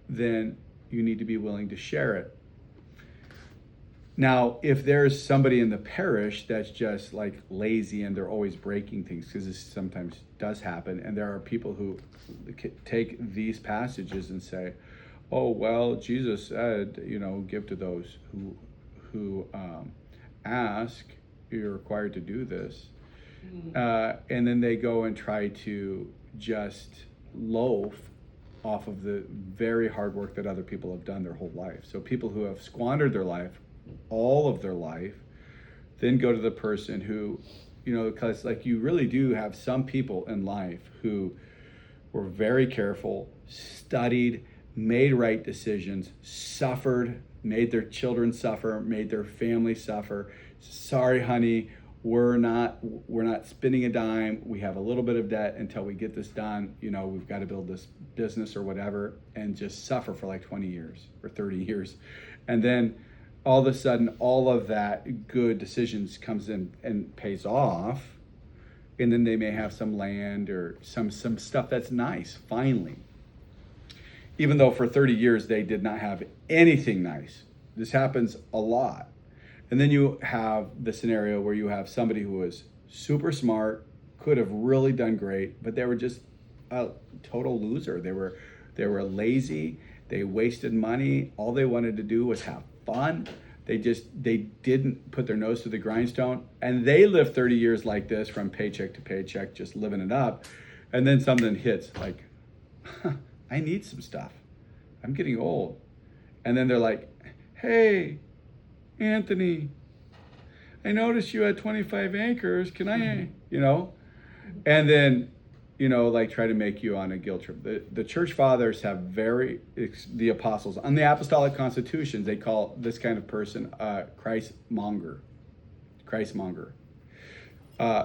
then you need to be willing to share it. Now, if there's somebody in the parish that's just like lazy and they're always breaking things, because this sometimes does happen, and there are people who take these passages and say, oh, well, Jesus said, give to those who ask, you're required to do this. And then they go and try to just loaf off of the very hard work that other people have done their whole life. So people who have squandered their life, all of their life, then go to the person who, because like you really do have some people in life who were very careful, studied, made right decisions, suffered, made their children suffer, made their family suffer. Sorry, honey, we're not spending a dime. We have a little bit of debt until we get this done. We've got to build this business or whatever, and just suffer for like 20 years or 30 years. And then all of a sudden, all of that good decisions comes in and pays off. And then they may have some land or some stuff that's nice, finally. Even though for 30 years they did not have anything nice. This happens a lot. And then you have the scenario where you have somebody who was super smart, could have really done great, but they were just a total loser. They were lazy. They wasted money. All they wanted to do was have fun. They didn't put their nose to the grindstone, and they lived 30 years like this, from paycheck to paycheck, just living it up. And then something hits, like, I need some stuff. I'm getting old. And then they're like, hey, Anthony, I noticed you had 25 acres. Can I, And then, like try to make you on a guilt trip. The church fathers have the apostles, on the apostolic constitutions, they call this kind of person Christ monger.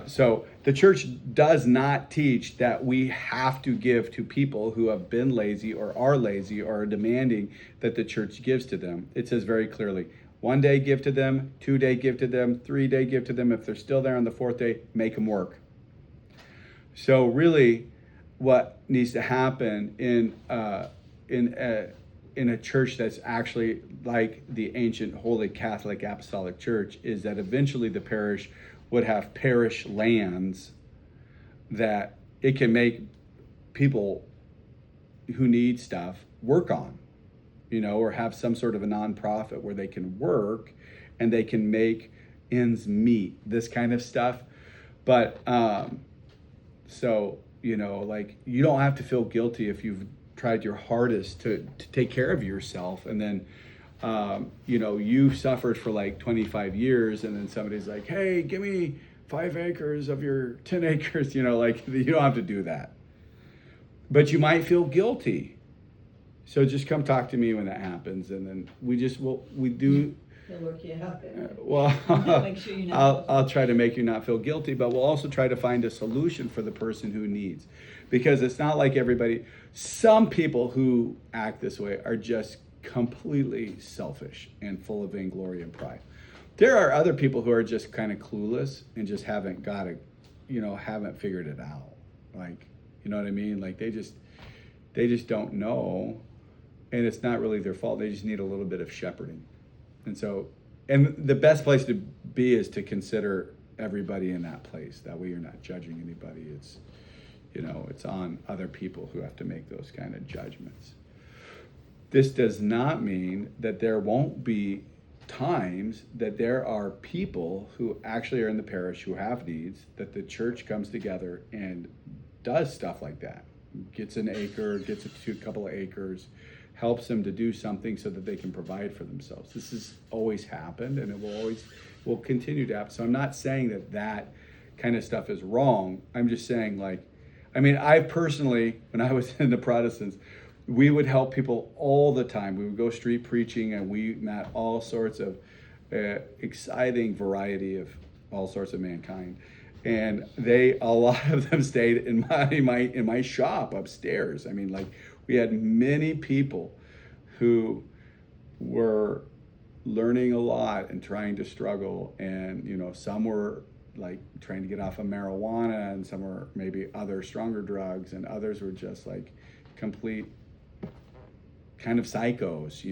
So the church does not teach that we have to give to people who have been lazy or are demanding that the church gives to them. It says very clearly, 1 day give to them, 2 day give to them, 3 day give to them. If they're still there on the 4th day, make them work. So really, what needs to happen in a church that's actually like the ancient Holy Catholic Apostolic Church is that eventually the parish would have parish lands that it can make people who need stuff work on, or have some sort of a nonprofit where they can work and they can make ends meet, this kind of stuff. But so, like, you don't have to feel guilty if you've tried your hardest to take care of yourself, and then you suffered for like 25 years, and then somebody's like, hey, give me 5 acres of your 10 acres, like, you don't have to do that. But you might feel guilty. So just come talk to me when that happens, and then we do. He'll work you out there. Well, Make sure you're not I'll try to make you not feel guilty, but we'll also try to find a solution for the person who needs. Because it's not like everybody, some people who act this way are just completely selfish and full of vainglory and pride. There are other people who are just kind of clueless and just haven't got it, haven't figured it out. Like, you know what I mean? Like they just don't know, and it's not really their fault. They just need a little bit of shepherding. And so and the best place to be is to consider everybody in that place. That way you're not judging anybody. It's, it's on other people who have to make those kind of judgments. This does not mean that there won't be times that there are people who actually are in the parish who have needs, that the church comes together and does stuff like that. Gets an acre, gets a couple of acres, helps them to do something so that they can provide for themselves. This has always happened, and it will continue to happen. So I'm not saying that kind of stuff is wrong. I'm just saying, I personally, when I was in the Protestants, we would help people all the time. We would go street preaching, and we met all sorts of exciting variety of all sorts of mankind. And a lot of them stayed in my shop upstairs. We had many people who were learning a lot and trying to struggle, and some were trying to get off of marijuana, and some were maybe other stronger drugs, and others were just complete kind of psychos.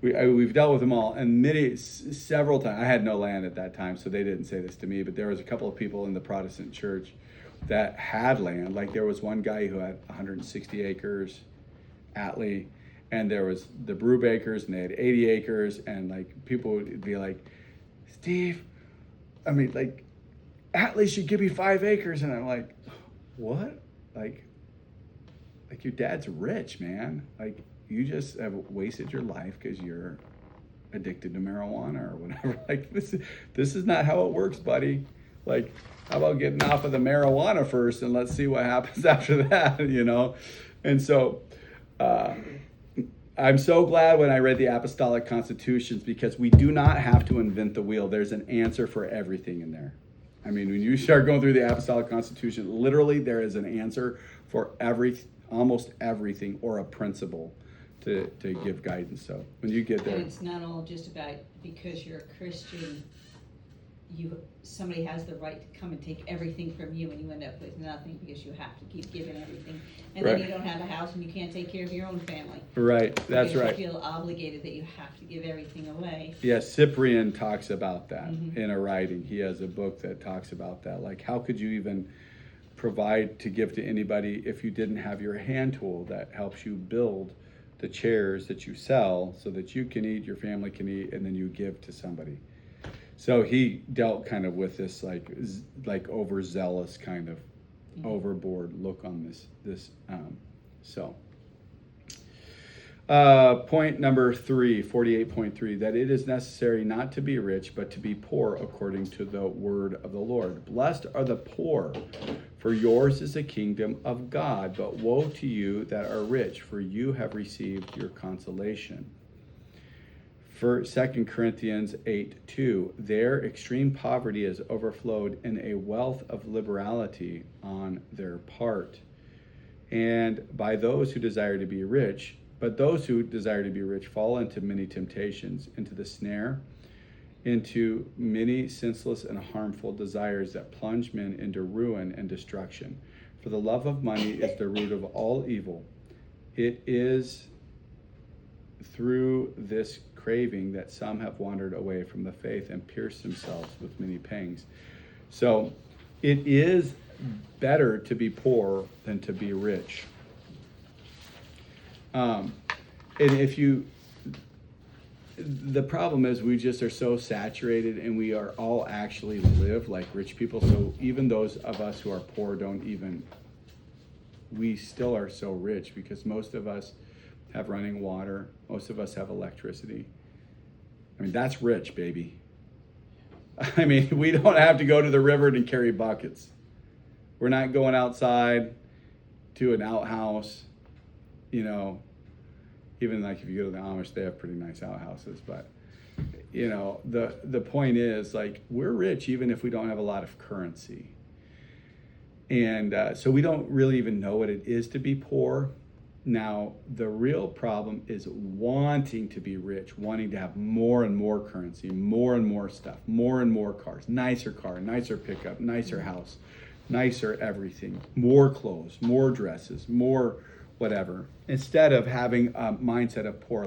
We've dealt with them all, and several times. I had no land at that time, so they didn't say this to me, but there was a couple of people in the Protestant church that had land. There was one guy who had 160 acres, Atlee, and there was the Brewbakers, and they had 80 acres, and people would be like, Steve, Atlee should give me 5 acres, and I'm like, what? Your dad's rich, man. You just have wasted your life because you're addicted to marijuana or whatever. This is not how it works, buddy. How about getting off of the marijuana first, and let's see what happens after that, And so I'm so glad when I read the Apostolic Constitutions, because we do not have to invent the wheel. There's an answer for everything in there. When you start going through the Apostolic Constitution, literally there is an answer for almost everything, or a principle to give guidance. So when you get there, and it's not all just about because you're a Christian, somebody has the right to come and take everything from you, and you end up with nothing because you have to keep giving everything, and right. Then you don't have a house and you can't take care of your own family. Right, that's because right. You feel obligated that you have to give everything away. Yeah, Cyprian talks about that in a writing. He has a book that talks about that. How could you even provide to give to anybody if you didn't have your hand tool that helps you build the chairs that you sell so that you can eat, your family can eat, and then you give to somebody. So he dealt kind of with this overzealous kind of overboard look on this. Point number 3, 48.3, that it is necessary not to be rich, but to be poor according to the word of the Lord. Blessed are the poor, for yours is the kingdom of God. But woe to you that are rich, for you have received your consolation. For 2 Corinthians 8:2, their extreme poverty has overflowed in a wealth of liberality on their part. And by those who desire to be rich, but those who desire to be rich fall into many temptations, into the snare, into many senseless and harmful desires that plunge men into ruin and destruction. For the love of money is the root of all evil. It is through this craving that some have wandered away from the faith and pierced themselves with many pangs. So it is better to be poor than to be rich. And the problem is we just are so saturated, and we are all actually live like rich people. So even those of us who are poor we still are so rich, because most of us have running water. Most of us have electricity. That's rich, baby. We don't have to go to the river and carry buckets. We're not going outside to an outhouse. Even if you go to the Amish, they have pretty nice outhouses. But, the point is, we're rich even if we don't have a lot of currency. And so we don't really even know what it is to be poor. Now, the real problem is wanting to be rich, wanting to have more and more currency, more and more stuff, more and more cars, nicer car, nicer pickup, nicer house, nicer everything, more clothes, more dresses, more whatever, instead of having a mindset of poor.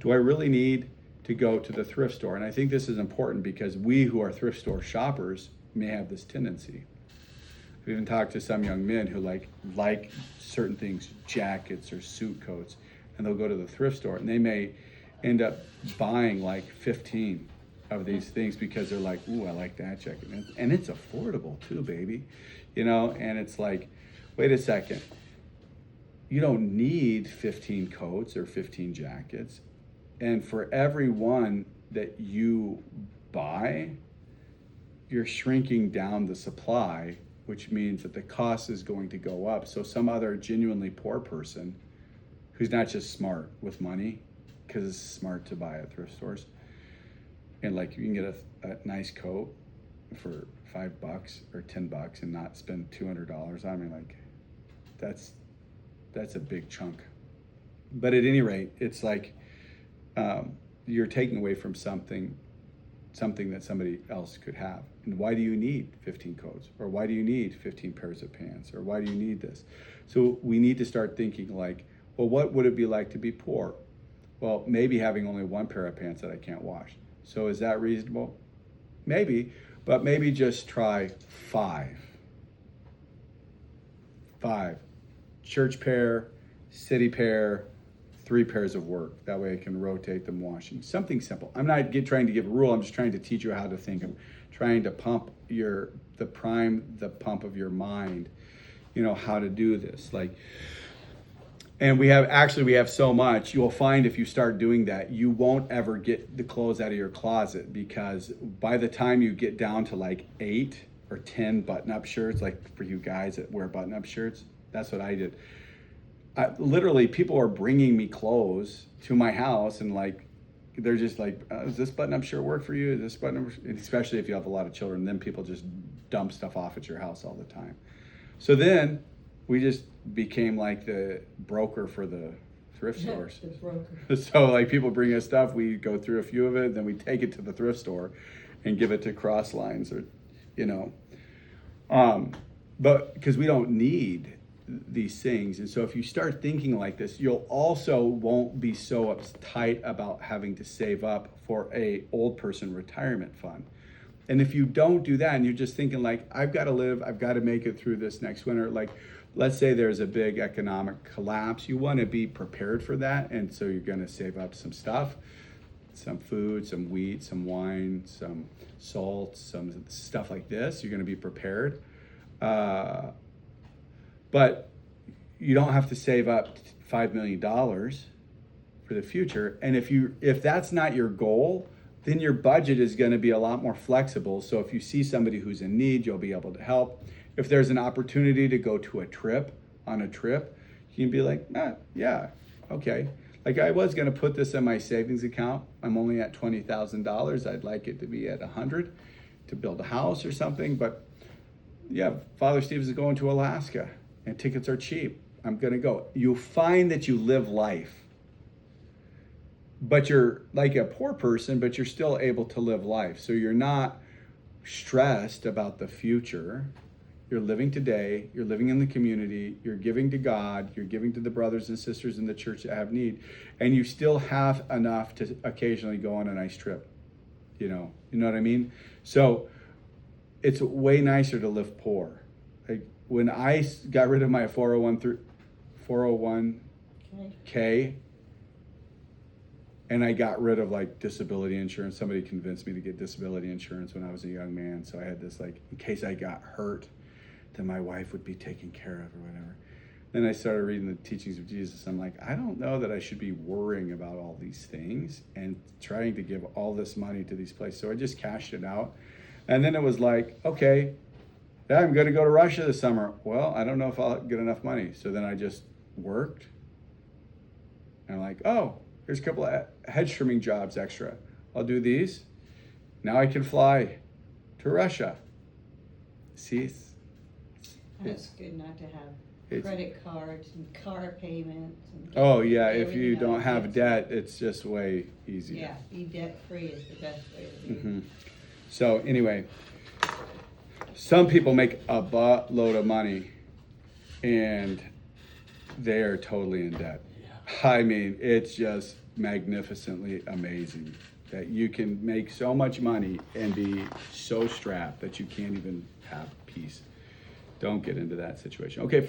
Do I really need to go to the thrift store. And I think this is important because we who are thrift store shoppers may have this tendency. I've even talked to some young men who like certain things, jackets or suit coats, and they'll go to the thrift store and they may end up buying like 15 of these things because they're like, ooh, I like that jacket. And it's affordable too, baby. You know, and it's like, wait a second. You don't need 15 coats or 15 jackets. And for every one that you buy, you're shrinking down the supply, which means that the cost is going to go up. So some other genuinely poor person who's not just smart with money, because it's smart to buy at thrift stores, and like you can get a nice coat for $5 or $10 and not spend $200. I mean, like that's a big chunk. But at any rate, it's like you're taking away from something that somebody else could have. And why do you need 15 coats? Or why do you need 15 pairs of pants? Or why do you need this? So we need to start thinking like, well, what would it be like to be poor? Well, maybe having only one pair of pants that I can't wash. So is that reasonable? Maybe, but maybe just try 5. 5. Church pair, city pair, 3 pairs of work. That way I can rotate them washing. Something simple. I'm not trying to give a rule. I'm just trying to teach you how to think. I'm trying to pump the pump of your mind, you know, how to do this. Like, and we have so much. You'll find if you start doing that, you won't ever get the clothes out of your closet, because by the time you get down to like 8 or 10 button-up shirts, like for you guys that wear button-up shirts, that's what I did. Literally, people are bringing me clothes to my house, and like, they're just like, does this button-up shirt work for you? Is this button-up? And especially if you have a lot of children, then people just dump stuff off at your house all the time. So then we just became like the broker for the thrift stores. The broker. So like people bring us stuff, we go through a few of it, then we take it to the thrift store and give it to Cross Lines, or, you know, but because we don't need these things. And so if you start thinking like this, you'll also won't be so uptight about having to save up for a old person retirement fund. And if you don't do that and you're just thinking like, I've got to live, I've got to make it through this next winter, like let's say there's a big economic collapse, you want to be prepared for that. And so you're going to save up some stuff, some food, some wheat, some wine, some salt, some stuff like this. You're going to be prepared. But you don't have to save up $5 million for the future. And if that's not your goal, then your budget is going to be a lot more flexible. So if you see somebody who's in need, you'll be able to help. If there's an opportunity to go to a trip, you can be like, yeah, okay. Like I was going to put this in my savings account. I'm only at $20,000. I'd like it to be at 100 to build a house or something. But yeah, Father Steve is going to Alaska and tickets are cheap. I'm going to go. You'll find that you live life, but you're like a poor person, but you're still able to live life. So you're not stressed about the future. You're living today, you're living in the community, you're giving to God, you're giving to the brothers and sisters in the church that have need, and you still have enough to occasionally go on a nice trip. You know what I mean? So it's way nicer to live poor. Like when I got rid of my 401k, and I got rid of like disability insurance. Somebody convinced me to get disability insurance when I was a young man. So I had this like, in case I got hurt, then my wife would be taken care of or whatever. Then I started reading the teachings of Jesus. I'm like, I don't know that I should be worrying about all these things and trying to give all this money to these places. So I just cashed it out. And then it was like, okay, yeah, I'm going to go to Russia this summer. Well, I don't know if I'll get enough money. So then I just worked. And I'm like, oh, here's a couple of hedge trimming jobs extra. I'll do these. Now I can fly to Russia. See, It's good not to have credit cards and car payments. And oh yeah, if you everything don't else. have debt, it's just way easier. Yeah, be debt free is the best way to be. Mm-hmm. So anyway, some people make a buttload of money and they are totally in debt. I mean, it's just magnificently amazing. that you can make so much money and be so strapped that you can't even have peace. Don't get into that situation. Okay,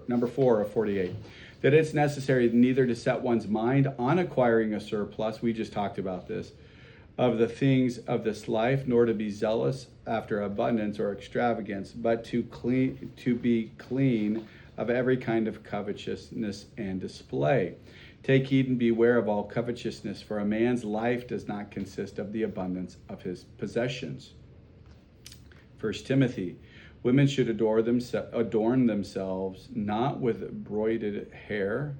number 4 of 48. That it's necessary neither to set one's mind on acquiring a surplus, we just talked about this, of the things of this life, nor to be zealous after abundance or extravagance, but to be clean of every kind of covetousness and display. Take heed and beware of all covetousness, for a man's life does not consist of the abundance of his possessions. 1 Timothy, women should adorn themselves not with braided hair,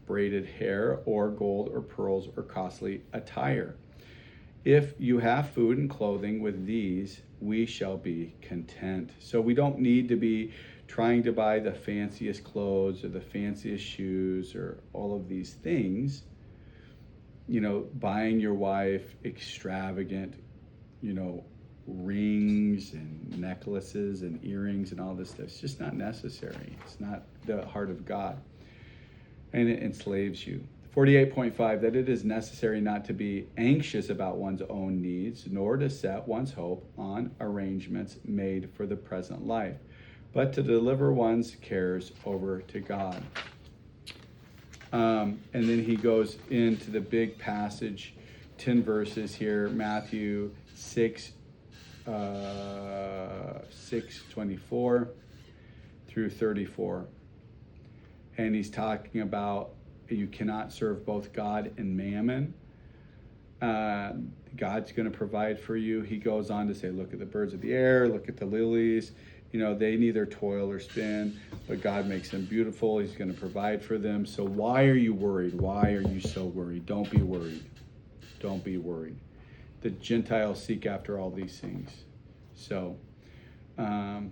or gold or pearls or costly attire. If you have food and clothing, with these we shall be content. So we don't need to be trying to buy the fanciest clothes or the fanciest shoes or all of these things. Buying your wife extravagant, rings and necklaces and earrings and all this stuff. It's just not necessary. It's not the heart of God. And it enslaves you. 48.5, that it is necessary not to be anxious about one's own needs, nor to set one's hope on arrangements made for the present life, but to deliver one's cares over to God. And then he goes into the big passage, 10 verses here, Matthew 6:24 through 34. And he's talking about you cannot serve both God and mammon. God's going to provide for you. He goes on to say, look at the birds of the air, look at the lilies. They neither toil or spin, but God makes them beautiful. He's going to provide for them. So why are you worried? Why are you so worried? Don't be worried. Don't be worried. The Gentiles seek after all these things. So, and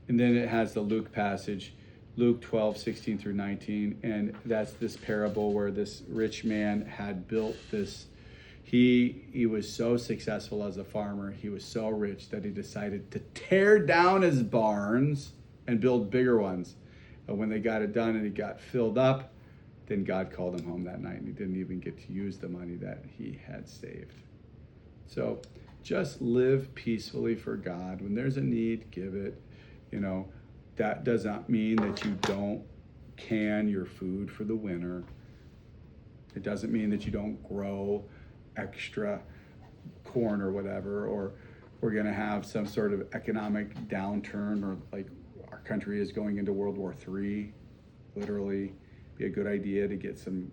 then it has the Luke passage, Luke 12:16 through 19, and that's this parable where this rich man had built this. He was so successful as a farmer, he was so rich that he decided to tear down his barns and build bigger ones. But when they got it done and it got filled up, then God called him home that night, and he didn't even get to use the money that he had saved. So just live peacefully for God. When there's a need, give it. That does not mean that you don't can your food for the winter. It doesn't mean that you don't grow extra corn or whatever, or we're going to have some sort of economic downturn, or like our country is going into World War III. Literally, be a good idea to get some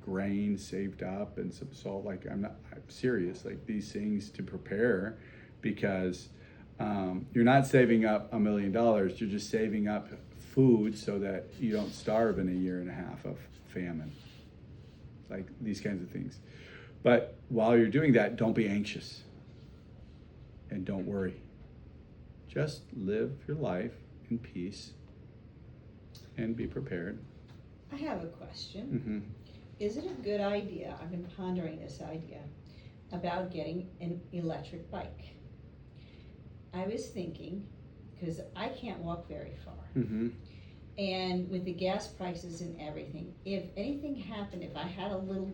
grain saved up and some salt. I'm serious, these things to prepare, because you're not saving up $1 million. You're just saving up food so that you don't starve in a year and a half of famine. These kinds of things. But while you're doing that, don't be anxious and don't worry. Just live your life in peace and be prepared. I have a question. Mm-hmm. Is it a good idea, I've been pondering this idea, about getting an electric bike? I was thinking, because I can't walk very far, Mm-hmm. and with the gas prices and everything, if anything happened, if I had one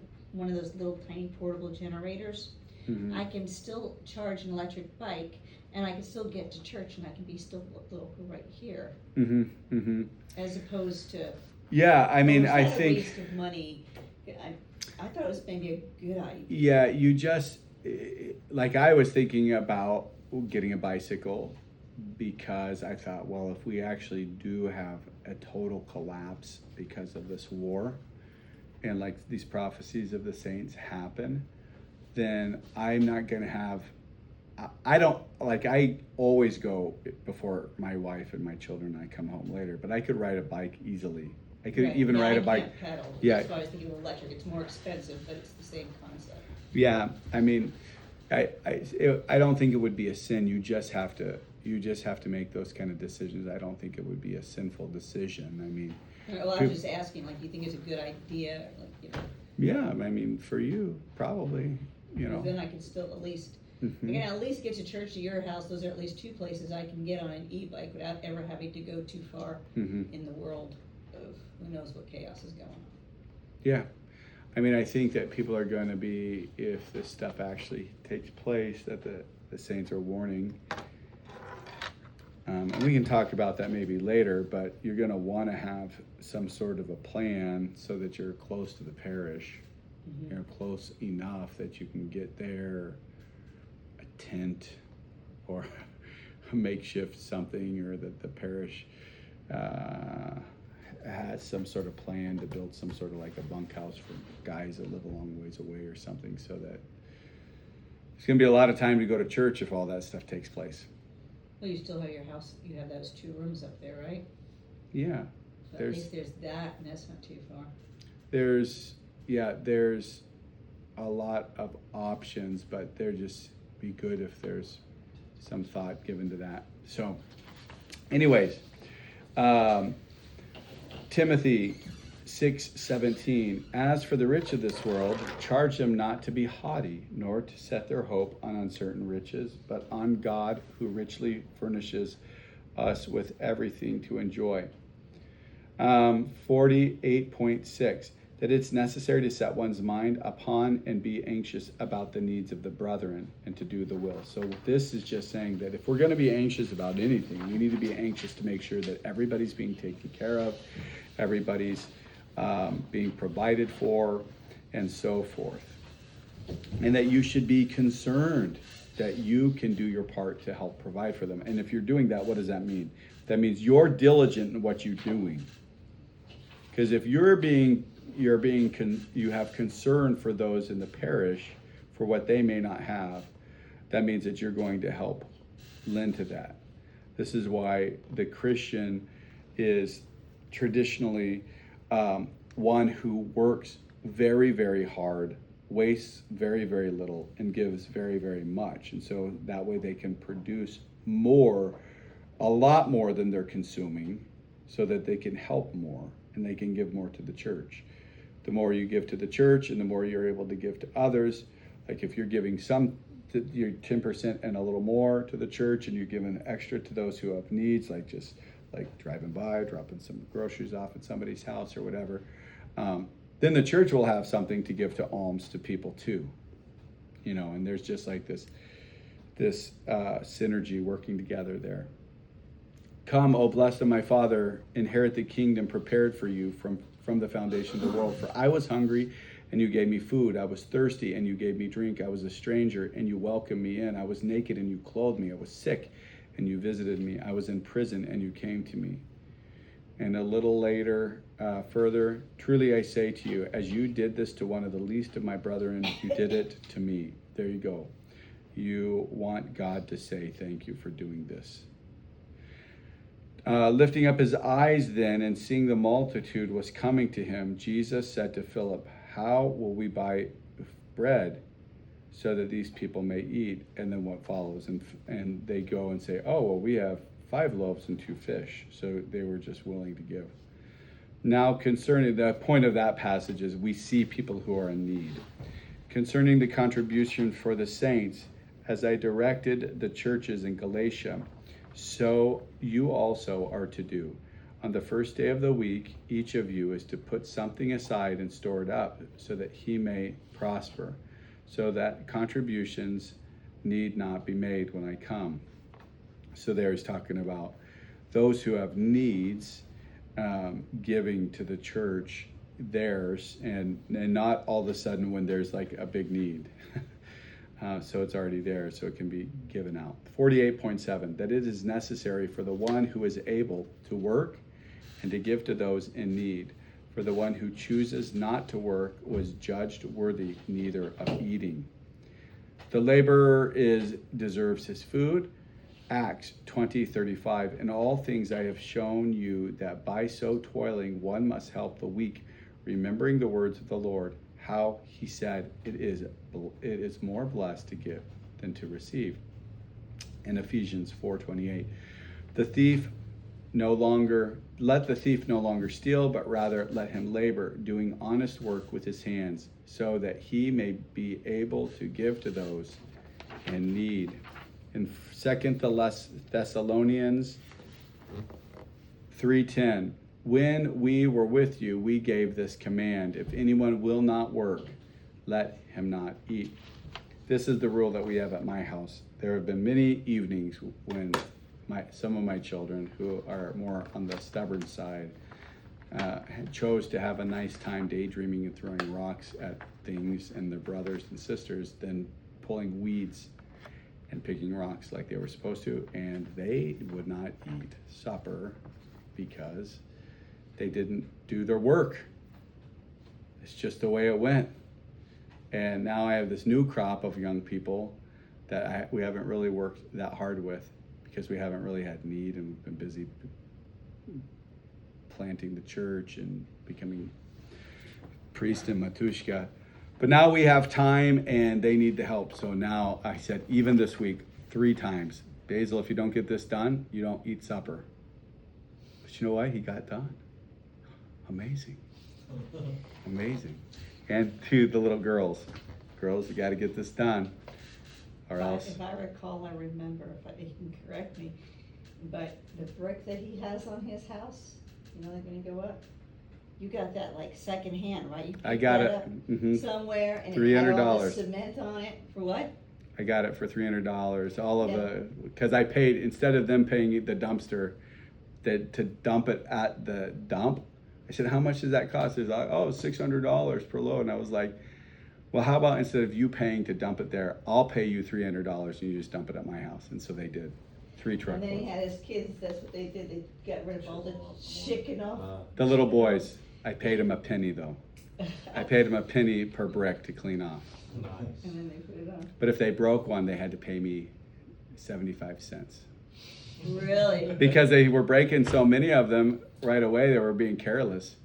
of those little tiny portable generators, Mm-hmm. I can still charge an electric bike, and I can still get to church, and I can be still local right here, Mm-hmm. Mm-hmm. as opposed to. Yeah, I mean, is I that a think. waste of money? I thought it was maybe a good idea. Yeah, you just, I was thinking about getting a bicycle, because I thought, well, if we actually do have a total collapse because of this war, and these prophecies of the saints happen, then I'm not going to have, I always go before my wife and my children and I come home later, but I could ride a bike easily. I could Right. even Yeah, ride I a bike. can't pedal. Yeah. That's why I was thinking of electric. It's more expensive, but it's the same concept. Yeah, I mean, I don't think it would be a sin. You just have to make those kind of decisions. I don't think it would be a sinful decision. I mean, Well, I was just asking, do you think it's a good idea? yeah, I mean, for you, probably, Then I can still at least, I Mhm. can at least get to church to your house. Those are at least two places I can get on an e-bike without ever having to go too far Mhm. in the world of who knows what chaos is going on. Yeah, I mean, I think that people are going to be, if this stuff actually takes place, that the saints are warning. And we can talk about that maybe later, but you're going to want to have some sort of a plan so that you're close to the parish. Mhm. You're close enough that you can get there, a tent or a makeshift something, or that the parish has some sort of plan to build some sort of like a bunkhouse for guys that live a long ways away or something, so that it's going to be a lot of time to go to church if all that stuff takes place. Well, you still have your house, you have those 2 rooms up there, right? Yeah. So There's- at least there's that, and that's not too far. There's a lot of options, but there just be good if there's some thought given to that. So, anyways, Timothy 6:17. As for the rich of this world, charge them not to be haughty, nor to set their hope on uncertain riches, but on God, who richly furnishes us with everything to enjoy. 48.6. That it's necessary to set one's mind upon and be anxious about the needs of the brethren and to do the will. So this is just saying that if we're going to be anxious about anything, we need to be anxious to make sure that everybody's being taken care of, everybody's being provided for, and so forth. And that you should be concerned that you can do your part to help provide for them. And if you're doing that, what does that mean? That means you're diligent in what you're doing. Because if you have concern for those in the parish for what they may not have, that means that you're going to help lend to that. This is why the Christian is traditionally one who works very, very hard, wastes very, very little, and gives very, very much. And so that way they can produce more, a lot more than they're consuming, so that they can help more and they can give more to the church. The more you give to the church and the more you're able to give to others, like if you're giving you're 10% and a little more to the church, and you're giving extra to those who have needs, like just like driving by, dropping some groceries off at somebody's house or whatever, then the church will have something to give to alms to people too. And there's just like this synergy working together there. Come, O blessed of my Father, inherit the kingdom prepared for you from the foundation of the world. For I was hungry, and you gave me food. I was thirsty, and you gave me drink. I was a stranger, and you welcomed me in. I was naked, and you clothed me. I was sick, and you visited me. I was in prison, and you came to me. And a little later, further, truly I say to you, as you did this to one of the least of my brethren, you did it to me. There you go. You want God to say thank you for doing this. Lifting up his eyes then and seeing the multitude was coming to him, Jesus said to Philip, how will we buy bread so that these people may eat? And then what follows? And they go and say, oh, well, we have 5 loaves and 2 fish. So they were just willing to give. Now, concerning the point of that passage is we see people who are in need. Concerning the contribution for the saints, as I directed the churches in Galatia, so you also are to do. On the first day of the week, each of you is to put something aside and store it up, so that he may prosper, so that contributions need not be made when I come. So there he's talking about those who have needs, giving to the church theirs, and not all of a sudden when there's like a big need. So it's already there, so it can be given out. 48.7, that it is necessary for the one who is able to work and to give to those in need. For the one who chooses not to work was judged worthy neither of eating. The laborer deserves his food. Acts 20:35, in all things I have shown you that by so toiling one must help the weak, remembering the words of the Lord, how he said, it is more blessed to give than to receive. In Ephesians 4:28, let the thief no longer steal, but rather let him labor, doing honest work with his hands, so that he may be able to give to those in need. In 2 Thessalonians 3:10, when we were with you, we gave this command: if anyone will not work, let him not eat. This is the rule that we have at my house. There have been many evenings when some of my children, who are more on the stubborn side, chose to have a nice time daydreaming and throwing rocks at things and their brothers and sisters than pulling weeds and picking rocks like they were supposed to. And they would not eat supper because they didn't do their work. It's just the way it went. And now I have this new crop of young people that we haven't really worked that hard with because we haven't really had need, and we've been busy planting the church and becoming priest in Matushka. But now we have time and they need the help. So now I said, even this week, 3 times, Basil, if you don't get this done, you don't eat supper. But you know what? He got done. Amazing. Amazing. And to the little girls, you got to get this done, or else. If I recall, I remember, if you can correct me, but the brick that he has on his house, they're gonna go up. You got that like second hand, right? You I picked got that it. up Mhm. somewhere, and it had all the $300. cement on it. For what? I got it for $300. All of Yeah. because I paid, instead of them paying the dumpster to dump it at the dump. I said, how much does that cost? They're like, oh, $600 per load. And I was like, well, how about instead of you paying to dump it there, I'll pay you $300 and you just dump it at my house. And so they did. 3 And then he truckloads. had his kids. That's what they did. They got rid of all the chicken off. The little boys, I paid them a penny though. I paid them a penny per brick to clean off. Nice. And then they put it on. But if they broke one, they had to pay me 75 cents. Really? Because they were breaking so many of them right away, they were being careless.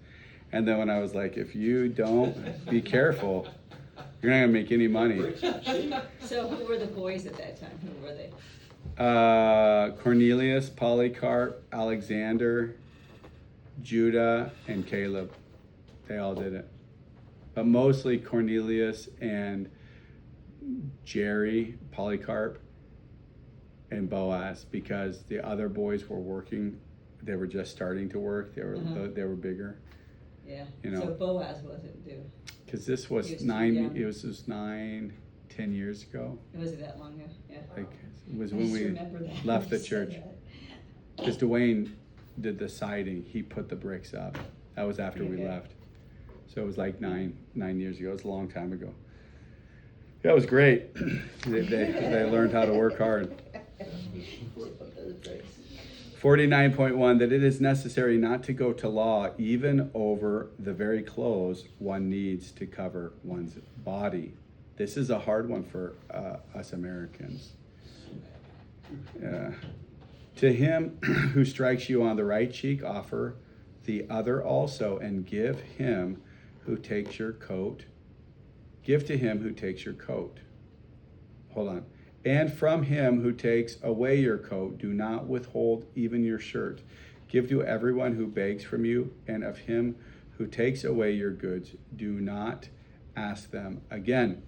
And then when I was like, if you don't be careful, you're not gonna make any money. So who were the boys at that time? Who were they? Cornelius, Polycarp, Alexander, Judah, and Caleb. They all did it. But mostly Cornelius and Jerry, Polycarp, and Boaz, because the other boys were working. They were just starting to work. They were bigger. Yeah. You know. So Boaz wasn't due. Because this was He was too 9. young. It was just 9, 10 years ago. Was it that long ago? Yeah. Like it was I when just we remember that left when the you said church. that. Because Dwayne did the siding. He put the bricks up. That was after we Okay. left. So it was like 9 years ago. It was a long time ago. Yeah, it was great. they learned how to work hard. 49.1, that it is necessary not to go to law even over the very clothes one needs to cover one's body. This is a hard one for us Americans. To him who strikes you on the right cheek, offer the other also, and give to him who takes your coat. Hold on. And from him who takes away your coat, do not withhold even your shirt. Give to everyone who begs from you, and of him who takes away your goods, do not ask them again.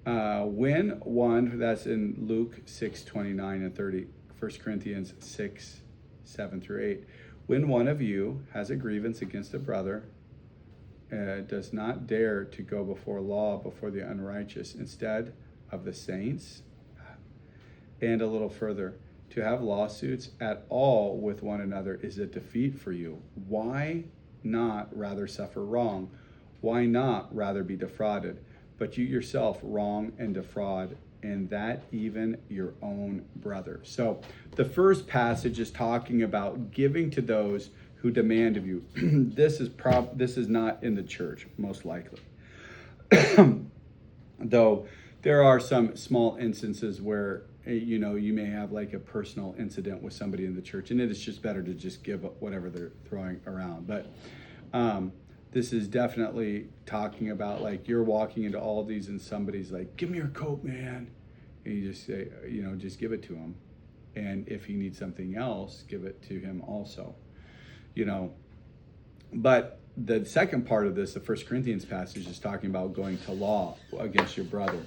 When one, that's in Luke 6:29 and 30, 1 Corinthians 6:7-8. When one of you has a grievance against a brother, does not dare to go before law before the unrighteous, instead of the saints. And a little further, to have lawsuits at all with one another is a defeat for you. Why not rather suffer wrong? Why not rather be defrauded? But you yourself wrong and defraud, and that even your own brother. So the first passage is talking about giving to those who demand of you. This is not in the church, most likely. Though there are some small instances where you may have like a personal incident with somebody in the church, and it is just better to just give whatever they're throwing around. But this is definitely talking about like you're walking into Aldi's and somebody's like, give me your coat, man. And you just say, just give it to him. And if he needs something else, give it to him also. But the second part of this, the 1 Corinthians passage, is talking about going to law against your brother.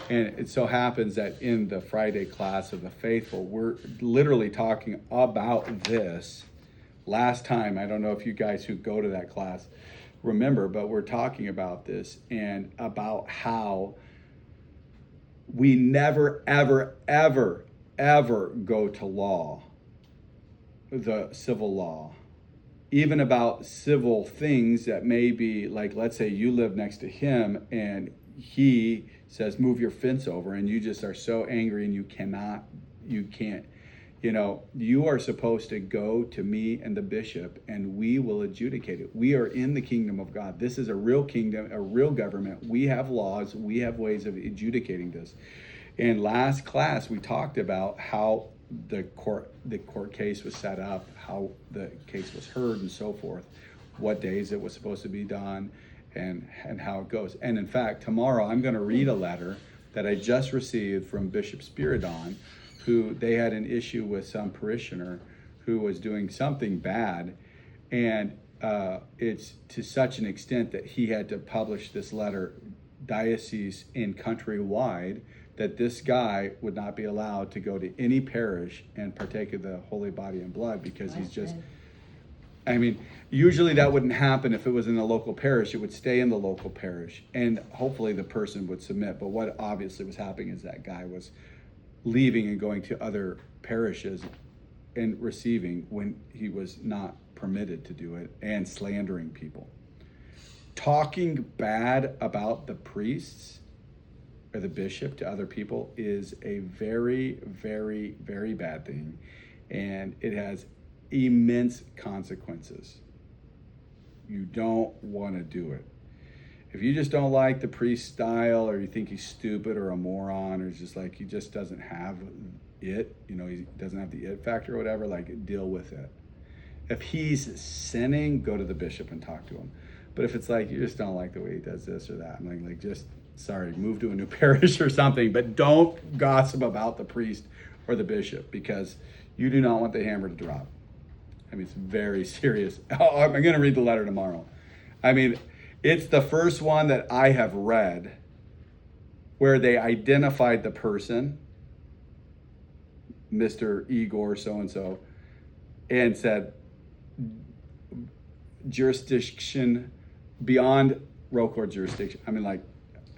And it so happens that in the Friday class of the faithful, we're literally talking about this last time, I don't know if you guys who go to that class remember, but we're talking about this and about how we never, ever, ever, ever go to law, the civil law, even about civil things that may be like, let's say you live next to him and he says, move your fence over, and you just are so angry and you can't, you are supposed to go to me and the bishop and we will adjudicate it. We are in the kingdom of God. This is a real kingdom, a real government. We have laws, we have ways of adjudicating this. In last class, we talked about how the court case was set up, how the case was heard and so forth, what days it was supposed to be done, and how it goes. And in fact, tomorrow I'm going to read a letter that I just received from Bishop Spiridon, who they had an issue with some parishioner who was doing something bad, and it's to such an extent that he had to publish this letter diocese and countrywide, that this guy would not be allowed to go to any parish and partake of the holy body and blood, because he's just, I mean, usually that wouldn't happen if it was in a local parish. It would stay in the local parish, and hopefully the person would submit. But what obviously was happening is that guy was leaving and going to other parishes and receiving when he was not permitted to do it, and slandering people. Talking bad about the priests or the bishop to other people is a very, very, very bad thing, and it has immense consequences. You don't want to do it. If you just don't like the priest style, or you think he's stupid or a moron, or just like he just doesn't have it, he doesn't have the it factor or whatever, like, deal with it. If he's sinning, go to the bishop and talk to him. But if it's like you just don't like the way he does this or that, I'm like just, sorry, move to a new parish or something, but don't gossip about the priest or the bishop, because you do not want the hammer to drop. I mean, it's very serious. I'm going to read the letter tomorrow. I mean, it's the first one that I have read where they identified the person, Mr. Igor so-and-so, and said jurisdiction beyond roll court jurisdiction. I mean, like,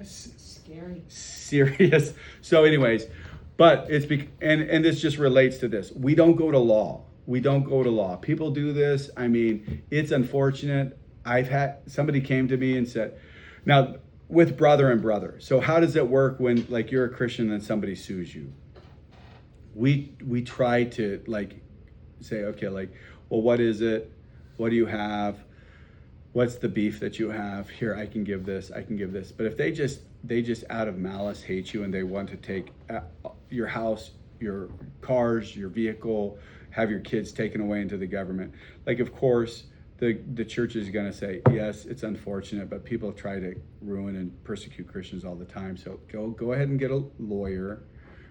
Scary. serious. So anyways, but it's and this just relates to this. We don't go to law. We don't go to law. People do this. I mean, it's unfortunate. I've had somebody came to me and said, now with brother and brother. So how does it work when, like, you're a Christian and somebody sues you? We try to, like, say, okay, like, well, what is it? What do you have? What's the beef that you have? Here, I can give this, I can give this. But if they just out of malice hate you, and they want to take your house, your cars, your vehicle, have your kids taken away into the government, like, of course, the church is going to say, yes, it's unfortunate, but people try to ruin and persecute Christians all the time. So go ahead and get a lawyer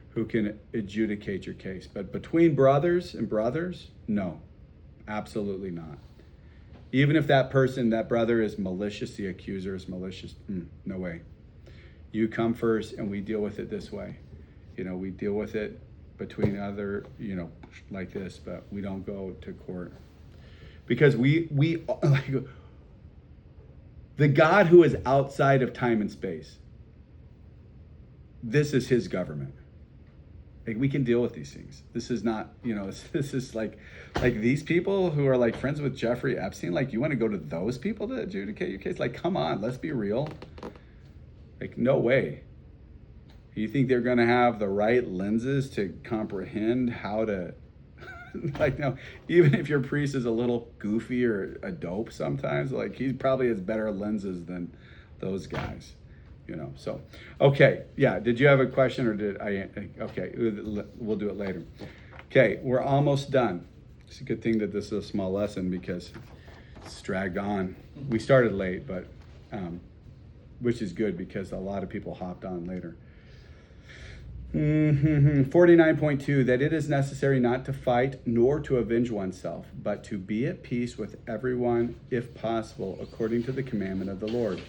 who can adjudicate your case. But between brothers and brothers, no, absolutely not. Even if that brother is malicious, the accuser is malicious, no way. You come first, and we deal with it this way. We deal with it between other, like this, but we don't go to court. Because we like, the God who is outside of time and space, this is his government. Like, we can deal with these things. This is not, this is like these people who are like friends with Jeffrey Epstein, like, you want to go to those people to adjudicate your case? Like, come on, let's be real. Like, no way. You think they're going to have the right lenses to comprehend how to, like, no, even if your priest is a little goofy or a dope sometimes, like, he probably has better lenses than those guys, so. Okay, yeah, did you have a question, or did I? Okay, we'll do it later. Okay, we're almost done. It's a good thing that this is a small lesson, because it's dragged on. We started late, but which is good, because a lot of people hopped on later. 49.2, that it is necessary not to fight nor to avenge oneself, but to be at peace with everyone, if possible, according to the commandment of the Lord.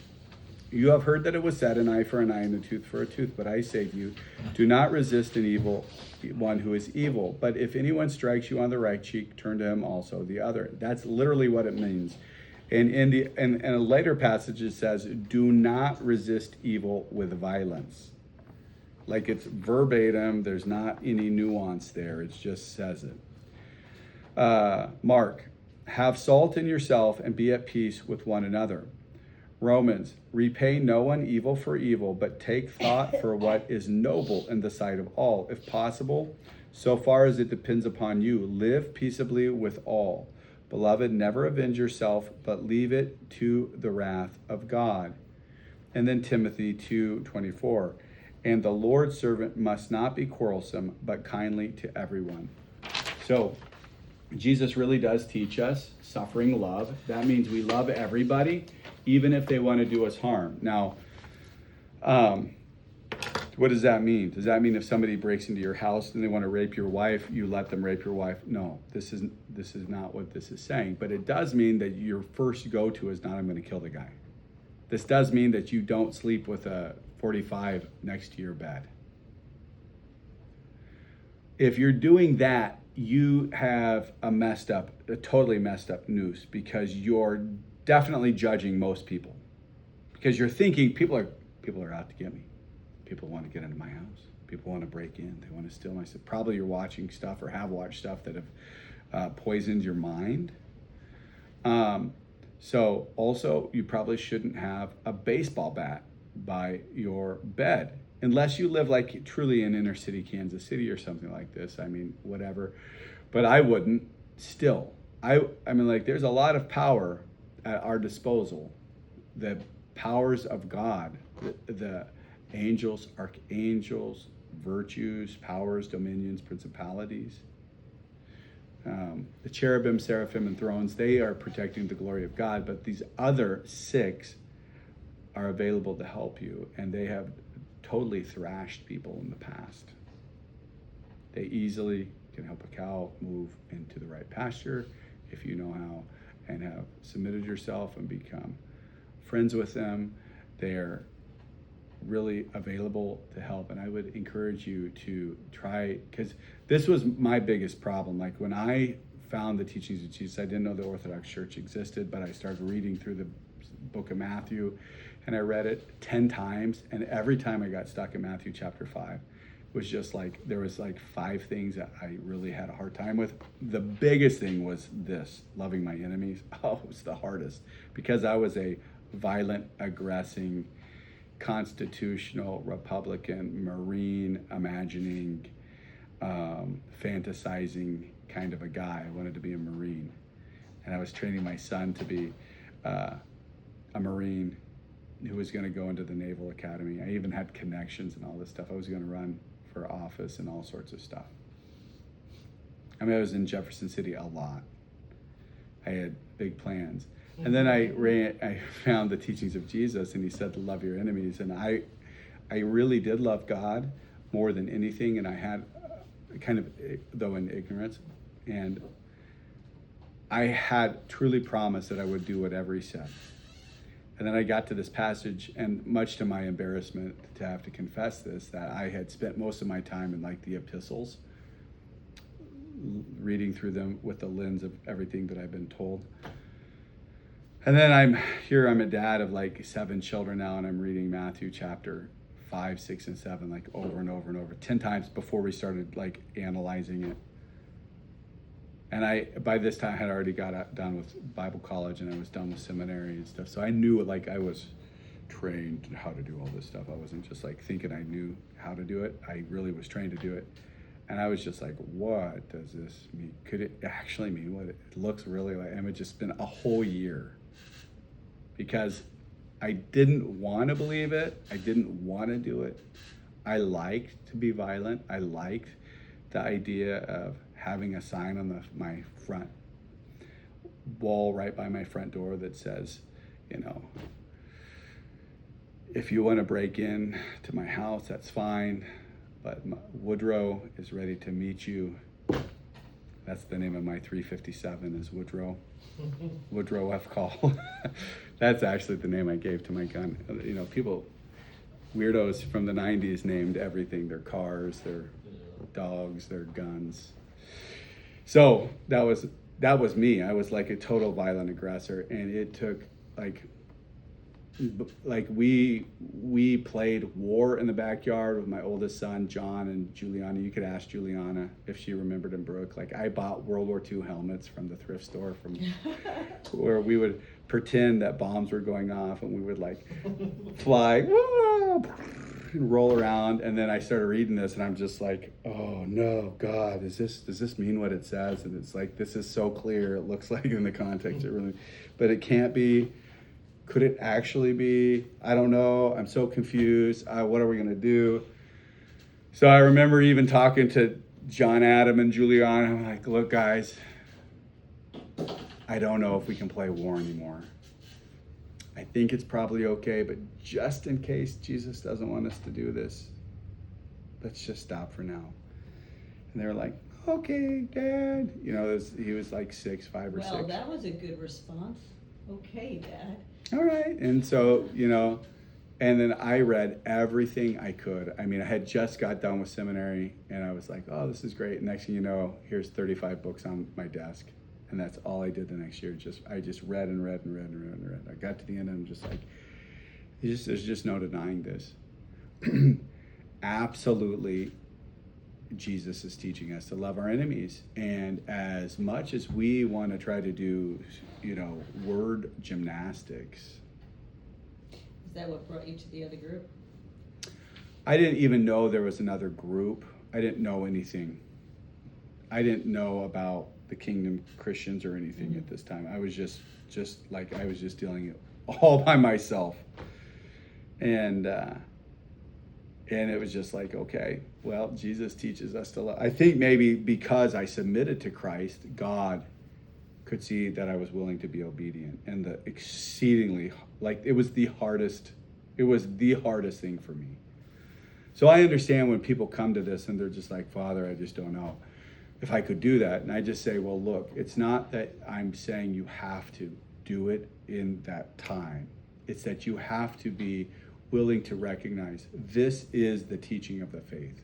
You have heard that it was said, an eye for an eye and a tooth for a tooth. But I say to you, do not resist an evil one who is evil. But if anyone strikes you on the right cheek, turn to him also the other. That's literally what it means. And in a later passage, it says, do not resist evil with violence. Like it's verbatim. There's not any nuance there. It just says it. Mark, have salt in yourself and be at peace with one another. Romans, repay no one evil for evil, but take thought for what is noble in the sight of all. If possible, so far as it depends upon you, live peaceably with all. Beloved, never avenge yourself, but leave it to the wrath of God. And then Timothy 2:24, and the Lord's servant must not be quarrelsome, but kindly to everyone. So Jesus really does teach us suffering love. That means we love everybody, even if they want to do us harm. Now, what does that mean? Does that mean if somebody breaks into your house and they want to rape your wife, you let them rape your wife? No, this is not what this is saying. But it does mean that your first go-to is not, I'm going to kill the guy. This does mean that you don't sleep with a 45 next to your bed. If you're doing that, you have a totally messed up noose, because you're definitely judging most people, because you're thinking people are out to get me. People want to get into my house. People want to break in. They want to steal my stuff. Probably you're watching stuff or have watched stuff that have poisoned your mind. So also, you probably shouldn't have a baseball bat by your bed, unless you live like truly in inner city Kansas City or something like this. I mean, whatever. But I wouldn't still. I mean, like, there's a lot of power at our disposal. The powers of God, the angels, archangels, virtues, powers, dominions, principalities. The cherubim, seraphim, and thrones, they are protecting the glory of God, but these other 6 are available to help you, and they have totally thrashed people in the past. They easily can help a cow move into the right pasture if you know how, and have submitted yourself and become friends with them. They are really available to help, and I would encourage you to try, because this was my biggest problem. Like, when I found the teachings of Jesus, I didn't know the Orthodox Church existed, but I started reading through the book of Matthew, and I read it 10 times, and every time I got stuck in Matthew chapter 5. It was just like, there was like 5 things that I really had a hard time with. The biggest thing was this, loving my enemies. Oh, it was the hardest, because I was a violent, aggressing, constitutional, Republican, Marine, imagining, fantasizing kind of a guy. I wanted to be a Marine, and I was training my son to be a Marine who was going to go into the Naval Academy. I even had connections and all this stuff. I was going to run for office and all sorts of stuff. I mean, I was in Jefferson City a lot. I had big plans. And then I found the teachings of Jesus, and he said to love your enemies. And I really did love God more than anything. And I had kind of, though in ignorance, and I had truly promised that I would do whatever he said. And then I got to this passage, and much to my embarrassment to have to confess this, that I had spent most of my time in like the epistles, reading through them with the lens of everything that I've been told. And then I'm a dad of like 7 children now, and I'm reading Matthew chapter 5, 6, and 7 like over and over and over 10 times before we started like analyzing it. And by this time I had already got done with Bible college, and I was done with seminary and stuff. So I knew like I was trained how to do all this stuff. I wasn't just like thinking I knew how to do it. I really was trained to do it. And I was just like, what does this mean? Could it actually mean what it looks really like? And it's just been a whole year, because I didn't want to believe it. I didn't want to do it. I liked to be violent. I liked the idea of having a sign on my front wall right by my front door that says, you know, if you want to break in to my house, that's fine, but Woodrow is ready to meet you That's the name of my 357 is Woodrow F. Call. That's actually the name I gave to my gun. You know, people, weirdos from the 90s named everything, their cars, their dogs, their guns. So that was me. I was like a total violent aggressor, and it took like we played war in the backyard with my oldest son John and Juliana. You could ask Juliana if she remembered in Brooke. Like, I bought World War II helmets from the thrift store from where we would pretend that bombs were going off, and we would like fly and roll around. And then I started reading this, and I'm just like, oh no, God, does this mean what it says? And it's like, this is so clear. It looks like in the context it really, but it can't be. Could it actually be? I don't know. I'm so confused. What are we going to do? So I remember even talking to John Adam and Juliana. I'm like, look, guys, I don't know if we can play war anymore. I think it's probably okay, but just in case Jesus doesn't want us to do this, let's just stop for now. And they were like, okay, Dad. You know, he was like 5 or 6. Well, that was a good response. Okay, Dad. All right. And so, you know, and then I read everything I could. I mean, I had just got done with seminary, and I was like, oh, this is great. Next thing you know, here's 35 books on my desk. And that's all I did the next year. I just read and read and read and read and read. I got to the end, and I'm just like, there's just no denying this. Absolutely, Jesus is teaching us to love our enemies. And as much as we want to try to do, you know, word gymnastics. Is that what brought you to the other group? I didn't even know there was another group. I didn't know anything. I didn't know about the Kingdom Christians or anything at this time. I was just like, I was just dealing it all by myself. And it was just like, okay, well, Jesus teaches us to love. I think maybe because I submitted to Christ, God could see that I was willing to be obedient. And the exceedingly, like, it was the hardest thing for me. So I understand when people come to this and they're just like, Father, I just don't know if I could do that. And I just say, well, look, it's not that I'm saying you have to do it in that time. It's that you have to be willing to recognize this is the teaching of the faith.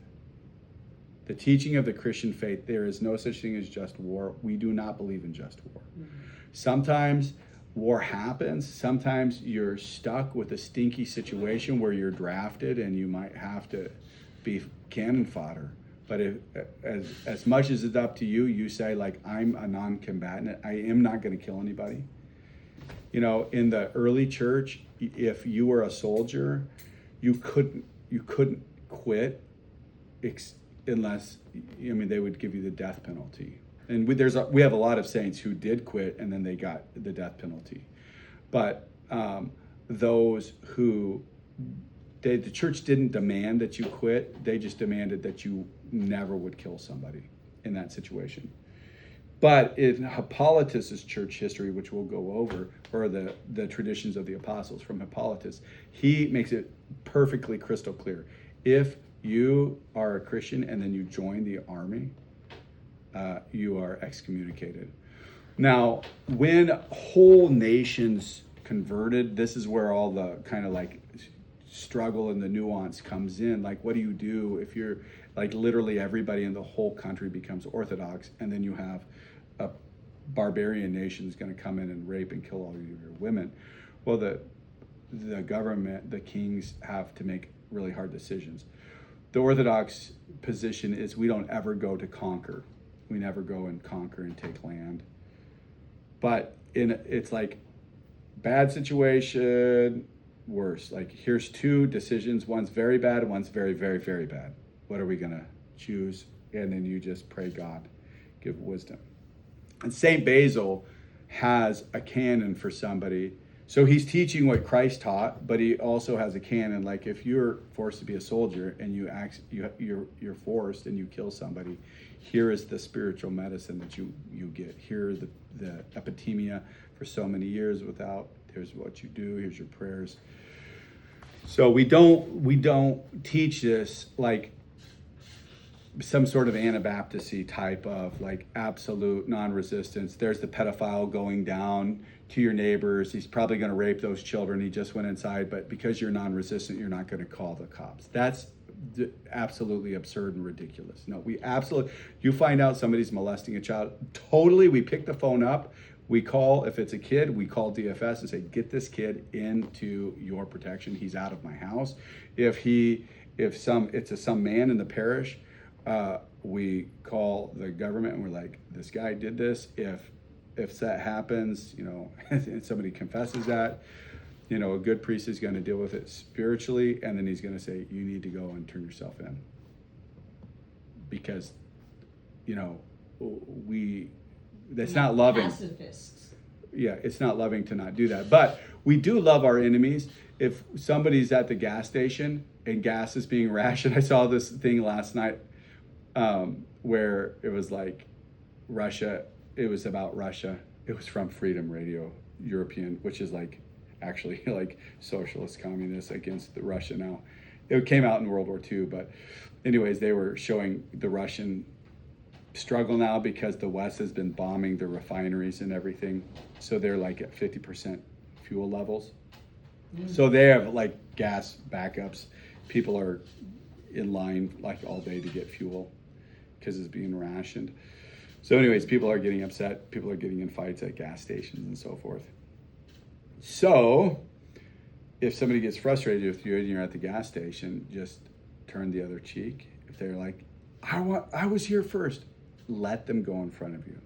The teaching of the Christian faith, there is no such thing as just war. We do not believe in just war. Mm-hmm. Sometimes war happens. Sometimes you're stuck with a stinky situation where you're drafted and you might have to be cannon fodder. But as much as it's up to you, you say, like, I'm a non-combatant. I am not going to kill anybody. You know, in the early church, if you were a soldier, you couldn't quit unless, I mean, they would give you the death penalty. And we have a lot of saints who did quit and then they got the death penalty. But those who, the church didn't demand that you quit. They just demanded that you never would kill somebody in that situation. But in Hippolytus' church history, which we'll go over, or the traditions of the apostles from Hippolytus, he makes it perfectly crystal clear. If you are a Christian and then you join the army, you are excommunicated. Now, when whole nations converted, this is where all the kind of like struggle and the nuance comes in. Like, what do you do if you're like literally everybody in the whole country becomes Orthodox, and then you have a barbarian nation is going to come in and rape and kill all of your women? Well, the government, the kings have to make really hard decisions. The Orthodox position is we don't ever go to conquer. We never go and conquer and take land. But it's like bad situation, worse. Like, here's two decisions. One's very bad, one's very, very, very bad. What are we going to choose? And then you just pray God, give wisdom. And St. Basil has a canon for somebody. So he's teaching what Christ taught, but he also has a canon. Like, if you're forced to be a soldier and you're forced and you kill somebody, here is the spiritual medicine that you get. Here are the epitemia for so many years without. Here's what you do. Here's your prayers. So we don't teach this like some sort of Anabaptist-y type of like absolute non-resistance. There's the pedophile going down to your neighbors. He's probably going to rape those children. He just went inside, but because you're non-resistant, you're not going to call the cops. That's absolutely absurd and ridiculous. No, you find out somebody's molesting a child, totally, we pick the phone up, we call, if it's a kid, we call DFS and say, get this kid into your protection. He's out of my house. If it's some man in the parish, we call the government and we're like, this guy did this. If that happens, and somebody confesses that, a good priest is going to deal with it spiritually, and then he's going to say, you need to go and turn yourself in. Because, that's not loving. Pacifists. Yeah, it's not loving to not do that. But we do love our enemies. If somebody's at the gas station and gas is being rationed, I saw this thing last night where it was like Russia, it was about Russia. It was from Freedom Radio European, which is like actually like socialist communists against the Russia now. It came out in World War II, but anyways, they were showing the Russian struggle now because the West has been bombing the refineries and everything. So they're like at 50% fuel levels. So they have like gas backups. People are in line like all day to get fuel because it's being rationed. So anyways, people are getting upset. People are getting in fights at gas stations and so forth. So if somebody gets frustrated with you and you're at the gas station, just turn the other cheek. If they're like, I was here first, let them go in front of you.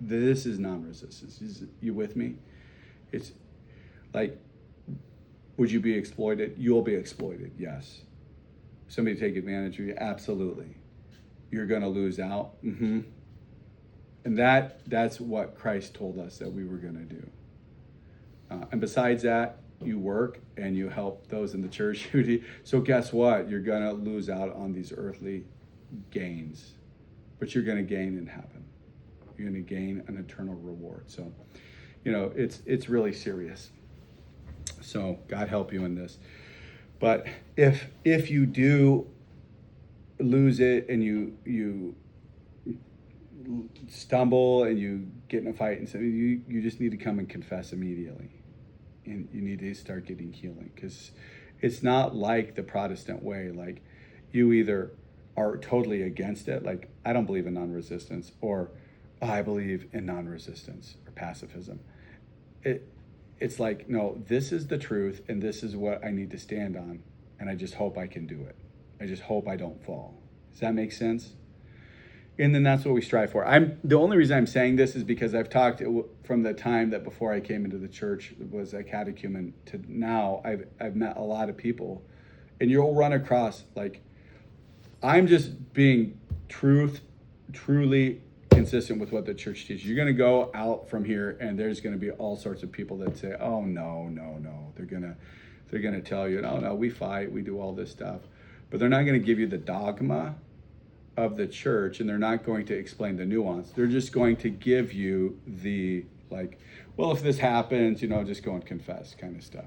This is non-resistance. You with me? It's like, would you be exploited? You'll be exploited, yes. Somebody take advantage of you? Absolutely. You're going to lose out? Mm-hmm. And that's what Christ told us that we were going to do. And besides that, you work and you help those in the church. So guess what? You're going to lose out on these earthly gains, but you're going to gain in heaven. You're going to gain an eternal reward. So, it's really serious. So God help you in this. But if you do lose it and you stumble and you get in a fight and so you just need to come and confess immediately. And you need to start getting healing, because it's not like the Protestant way. Like, you either are totally against it, like, I don't believe in non-resistance, or I believe in non-resistance or pacifism. It's like, no, this is the truth and this is what I need to stand on, and I just hope I can do it. I just hope I don't fall. Does that make sense? And then that's what we strive for. The only reason I'm saying this is because I've talked from the time that before I came into the church was a catechumen to now. I've met a lot of people, and you'll run across, like, I'm just being truly consistent with what the church teaches. You're going to go out from here, and there's going to be all sorts of people that say, "Oh no." They're going to tell you, "No, we fight, we do all this stuff," but they're not going to give you the dogma of the church, and they're not going to explain the nuance. They're just going to give you the, like, well, if this happens, just go and confess kind of stuff.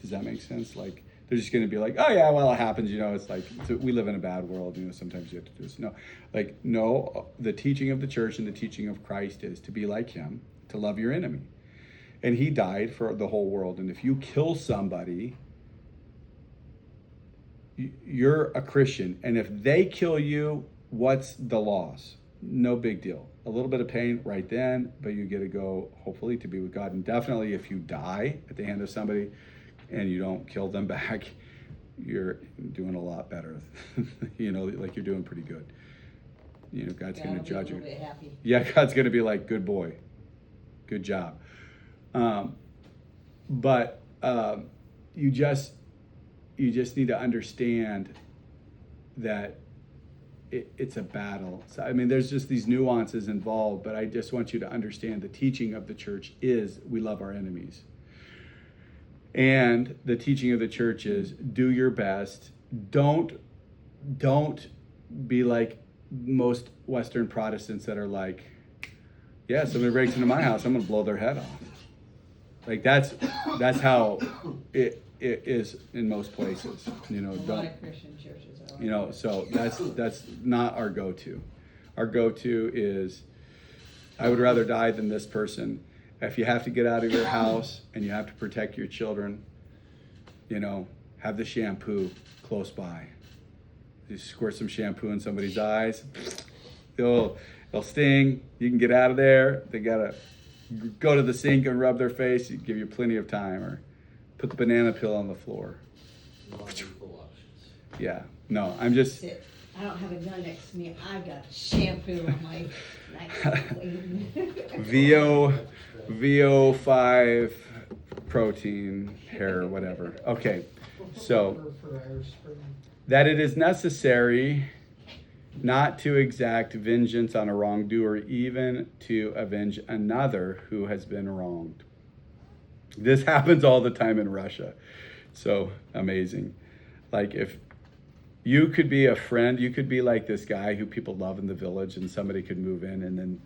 Does that make sense? Like, they're just going to be like, oh yeah, well, it happens, it's like, we live in a bad world, sometimes you have to do this. No, the teaching of the church and the teaching of Christ is to be like him, to love your enemy. And he died for the whole world. And if you kill somebody, you're a Christian, and if they kill you, what's the loss? No big deal. A little bit of pain right then, but you get to go, hopefully, to be with God. And definitely if you die at the hand of somebody and you don't kill them back, you're doing a lot better. Like, you're doing pretty good. God's going to judge you. Be a little bit happy. Yeah, God's going to be like, good boy, good job. But you just need to understand that it's a battle. So, there's just these nuances involved, but I just want you to understand the teaching of the church is we love our enemies. And the teaching of the church is do your best. Don't be like most Western Protestants that are like, yeah, somebody breaks into my house, I'm going to blow their head off. Like, that's how is in most places. You know, A lot don't, of Christian churches are. you know, so that's not our go-to. Our go-to is, I would rather die than this person. If you have to get out of your house and you have to protect your children, you know, have the shampoo close by. You squirt some shampoo in somebody's eyes, it'll sting. You can get out of there. They gotta go to the sink and rub their face. You give you plenty of time, or put the banana peel on the floor. Yeah, no, I'm just. Sit. I don't have a gun next to me. I've got shampoo on my nice clean. VO5 protein hair, whatever. Okay, so For Irish Spring. that it is necessary not to exact vengeance on a wrongdoer, even to avenge another who has been wronged. This happens all the time in Russia. So amazing. Like, if you could be a friend, you could be like this guy who people love in the village, and somebody could move in and then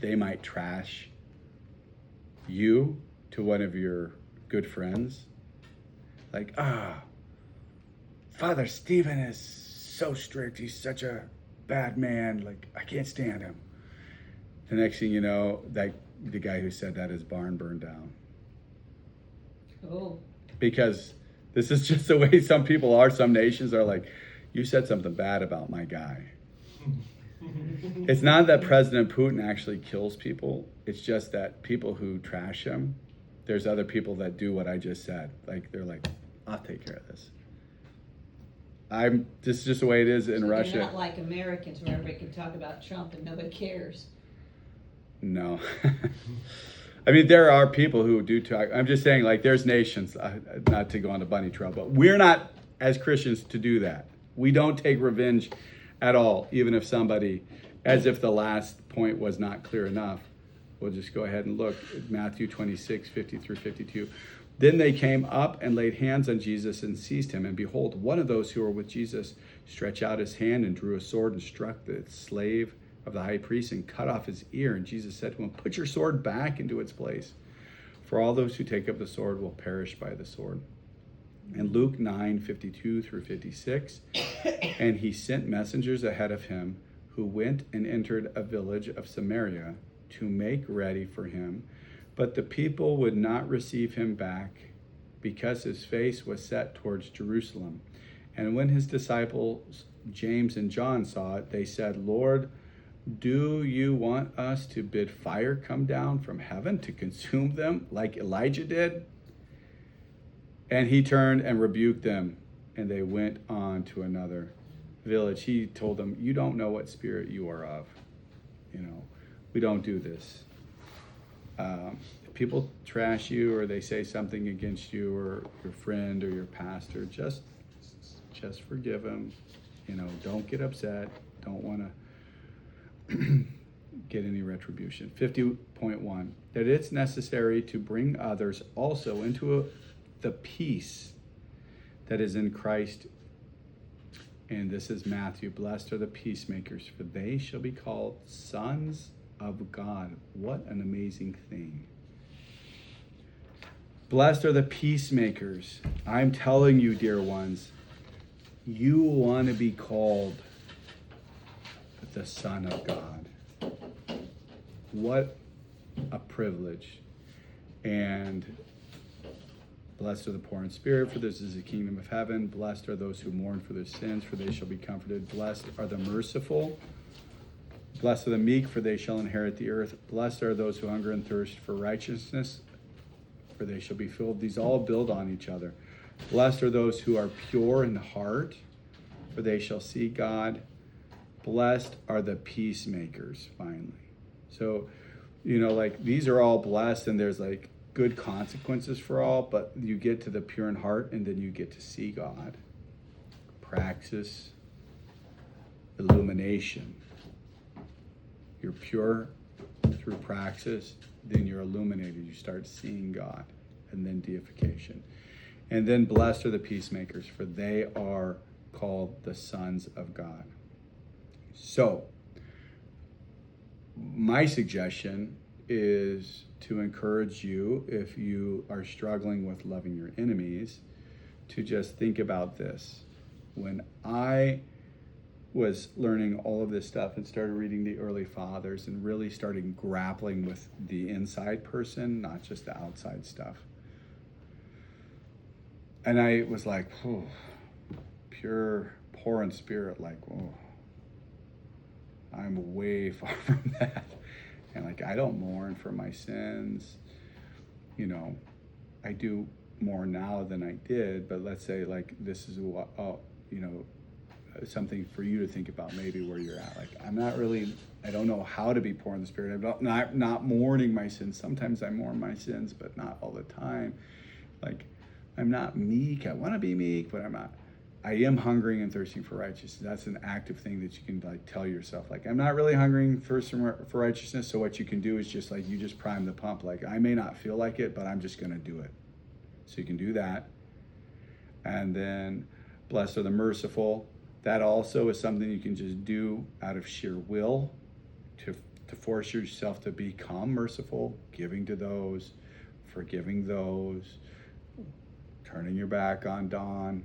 they might trash you to one of your good friends. Like, Father Stephen is so strict. He's such a bad man. Like, I can't stand him. The next thing you know, that the guy who said that, his barn burned down. Oh, Because this is just the way some people are. Some nations are like, you said something bad about my guy. It's not that President Putin actually kills people. It's just that people who trash him, there's other people that do what I just said. Like, they're like, I'll take care of this. This is just the way it is in So Russia. They're not like Americans where everybody can talk about Trump and nobody cares. No. I mean, there are people who do talk. I'm just saying, like, there's nations, not to go on the bunny trail, but we're not, as Christians, to do that. We don't take revenge at all, even if somebody, as if the last point was not clear enough. We'll just go ahead and look at Matthew 26, 50 through 52. Then they came up and laid hands on Jesus and seized him. And behold, one of those who were with Jesus stretched out his hand and drew a sword and struck the slave of the high priest and cut off his ear. And Jesus said to him, put your sword back into its place, for all those who take up the sword will perish by the sword. And Luke 9, 52 through 56, and he sent messengers ahead of him who went and entered a village of Samaria to make ready for him. But the people would not receive him back, because his face was set towards Jerusalem. And when his disciples James and John saw it, they said, Lord, do you want us to bid fire come down from heaven to consume them like Elijah did? And he turned and rebuked them, and they went on to another village. He told them, you don't know what spirit you are of. You know, we don't do this. If people trash you, or they say something against you or your friend or your pastor, just forgive them. You know, don't get upset. Don't want to get any retribution. 50.1, that it's necessary to bring others also into the peace that is in Christ. And this is Matthew. Blessed are the peacemakers, for they shall be called sons of God. What an amazing thing. Blessed are the peacemakers. I'm telling you, dear ones, you want to be called the Son of God. What a privilege. And blessed are the poor in spirit, for this is the kingdom of heaven. Blessed are those who mourn for their sins, for they shall be comforted. Blessed are the merciful. Blessed are the meek, for they shall inherit the earth. Blessed are those who hunger and thirst for righteousness, for they shall be filled. These all build on each other. Blessed are those who are pure in heart, for they shall see God. Blessed are the peacemakers, finally. So, you know, like, these are all blessed, and there's like good consequences for all, but you get to the pure in heart, and then you get to see God. Praxis, illumination. You're pure through praxis, then you're illuminated. You start seeing God, and then deification. And then blessed are the peacemakers, for they are called the sons of God. So, my suggestion is to encourage you, if you are struggling with loving your enemies, to just think about this. When I was learning all of this stuff and started reading the early fathers and really starting grappling with the inside person, not just the outside stuff. And I was like, oh, pure, poor in spirit, like, oh, I'm way far from that. And like, I don't mourn for my sins. You know, I do more now than I did, but let's say like this is what, you know, something for you to think about maybe where you're at. Like, I don't know how to be poor in the spirit. I'm not mourning my sins. Sometimes I mourn my sins, but not all the time. Like, I'm not meek. I want to be meek, but I'm not. I am hungering and thirsting for righteousness. That's an active thing that you can like tell yourself. Like, I'm not really hungering for righteousness. So what you can do is just like, you just prime the pump. Like, I may not feel like it, but I'm just going to do it. So you can do that. And then blessed are the merciful. That also is something you can just do out of sheer will to force yourself to become merciful, giving to those, forgiving those, turning your back on Don,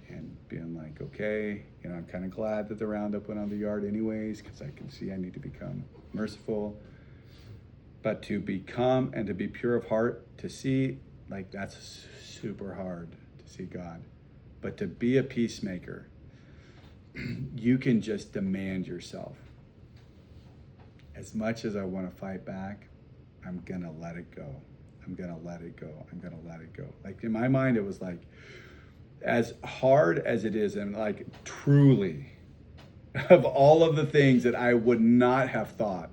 and being like, okay, you know, I'm kind of glad that the Roundup went on the yard anyways, because I can see I need to become merciful. But to become and to be pure of heart, to see, like, that's super hard to see God. But to be a peacemaker, you can just demand yourself. As much as I want to fight back, I'm going to let it go. I'm going to let it go. I'm going to let it go. Like, in my mind, it was like, as hard as it is, and like truly, of all of the things that I would not have thought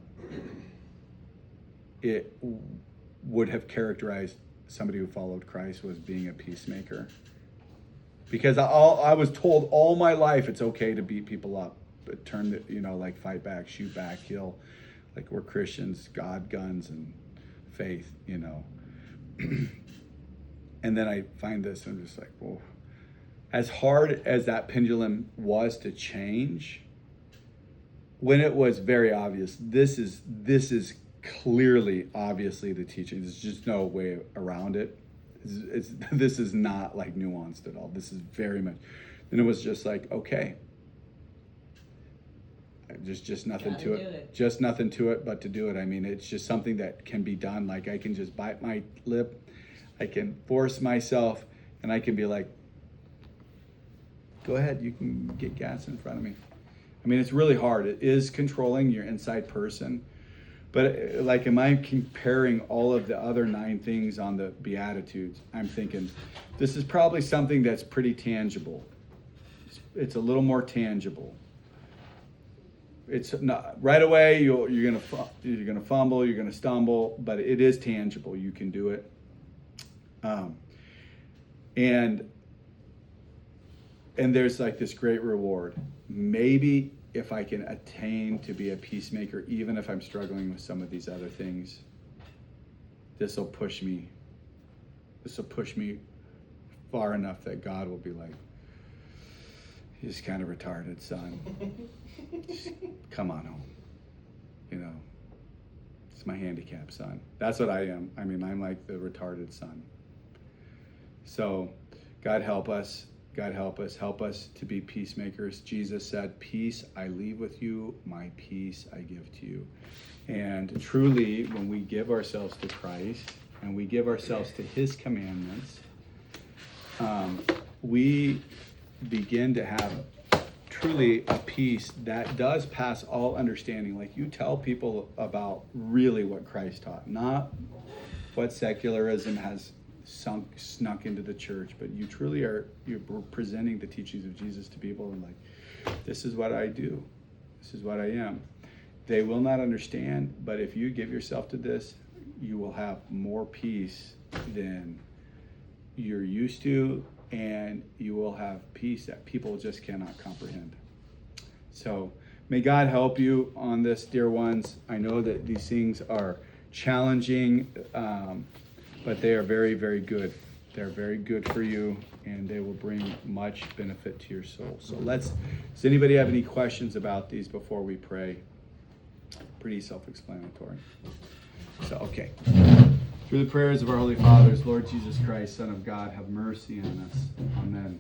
it would have characterized somebody who followed Christ was being a peacemaker. Because I was told all my life it's okay to beat people up, but like fight back, shoot back, kill. Like, we're Christians, God, guns, and faith, you know. And then I find this and I'm just like, whoa. As hard as that pendulum was to change, when it was very obvious, this is clearly, obviously the teaching. There's just no way around it. This is not like nuanced at all. This is very much. Then it was just like, okay, there's just nothing to it. Just nothing to it but to do it. I mean, it's just something that can be done. Like, I can just bite my lip, I can force myself, and I can be like, go ahead, you can get gas in front of me. I mean, it's really hard. It is controlling your inside person. But like, am I comparing all of the other 9 things on the Beatitudes? I'm thinking, this is probably something that's pretty tangible. It's a little more tangible. It's not right away. You're gonna fumble. You're gonna stumble, but it is tangible. You can do it. And there's like this great reward. Maybe if I can attain to be a peacemaker, even if I'm struggling with some of these other things, this will push me far enough that God will be like, he's kind of retarded, son. Just come on home. You know, it's my handicap, son. That's what I am. I mean, I'm like the retarded son. So God help us. God help us to be peacemakers. Jesus said, peace I leave with you, my peace I give to you. And truly, when we give ourselves to Christ and we give ourselves to his commandments, we begin to have truly a peace that does pass all understanding. Like, you tell people about really what Christ taught, not what secularism has snuck into the church, but you truly you're presenting the teachings of Jesus to people, and like, this is what I do, this is what I am. They will not understand, but if you give yourself to this, you will have more peace than you're used to, and you will have peace that people just cannot comprehend. So may God help you on this, dear ones. I know that these things are challenging, but they are very, very good. They're very good for you, and they will bring much benefit to your soul. So does anybody have any questions about these before we pray? Pretty self-explanatory. So, okay. Through the prayers of our Holy Fathers, Lord Jesus Christ, Son of God, have mercy on us. Amen.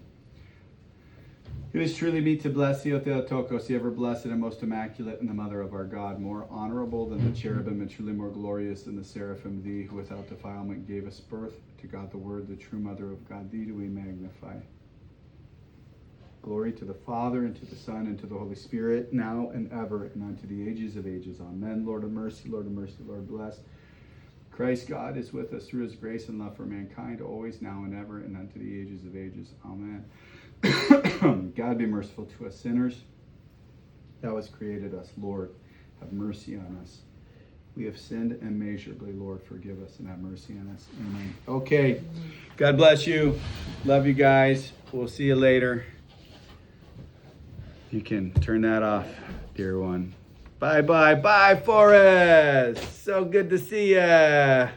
It is truly meet to bless thee, O Theotokos, the ever blessed and most immaculate, and the Mother of our God, more honorable than the cherubim, and truly more glorious than the seraphim, thee who without defilement gave us birth to God the Word, the true Mother of God, thee do we magnify. Glory to the Father, and to the Son, and to the Holy Spirit, now and ever, and unto the ages of ages. Amen. Lord of mercy, Lord of mercy, Lord bless. Christ God is with us through his grace and love for mankind, always, now, and ever, and unto the ages of ages. Amen. God be merciful to us sinners. Thou hast created us, Lord. Have mercy on us. We have sinned immeasurably, Lord. Forgive us and have mercy on us. Amen. Okay. God bless you. Love you guys. We'll see you later. You can turn that off, dear one. Bye, Forrest. So good to see ya.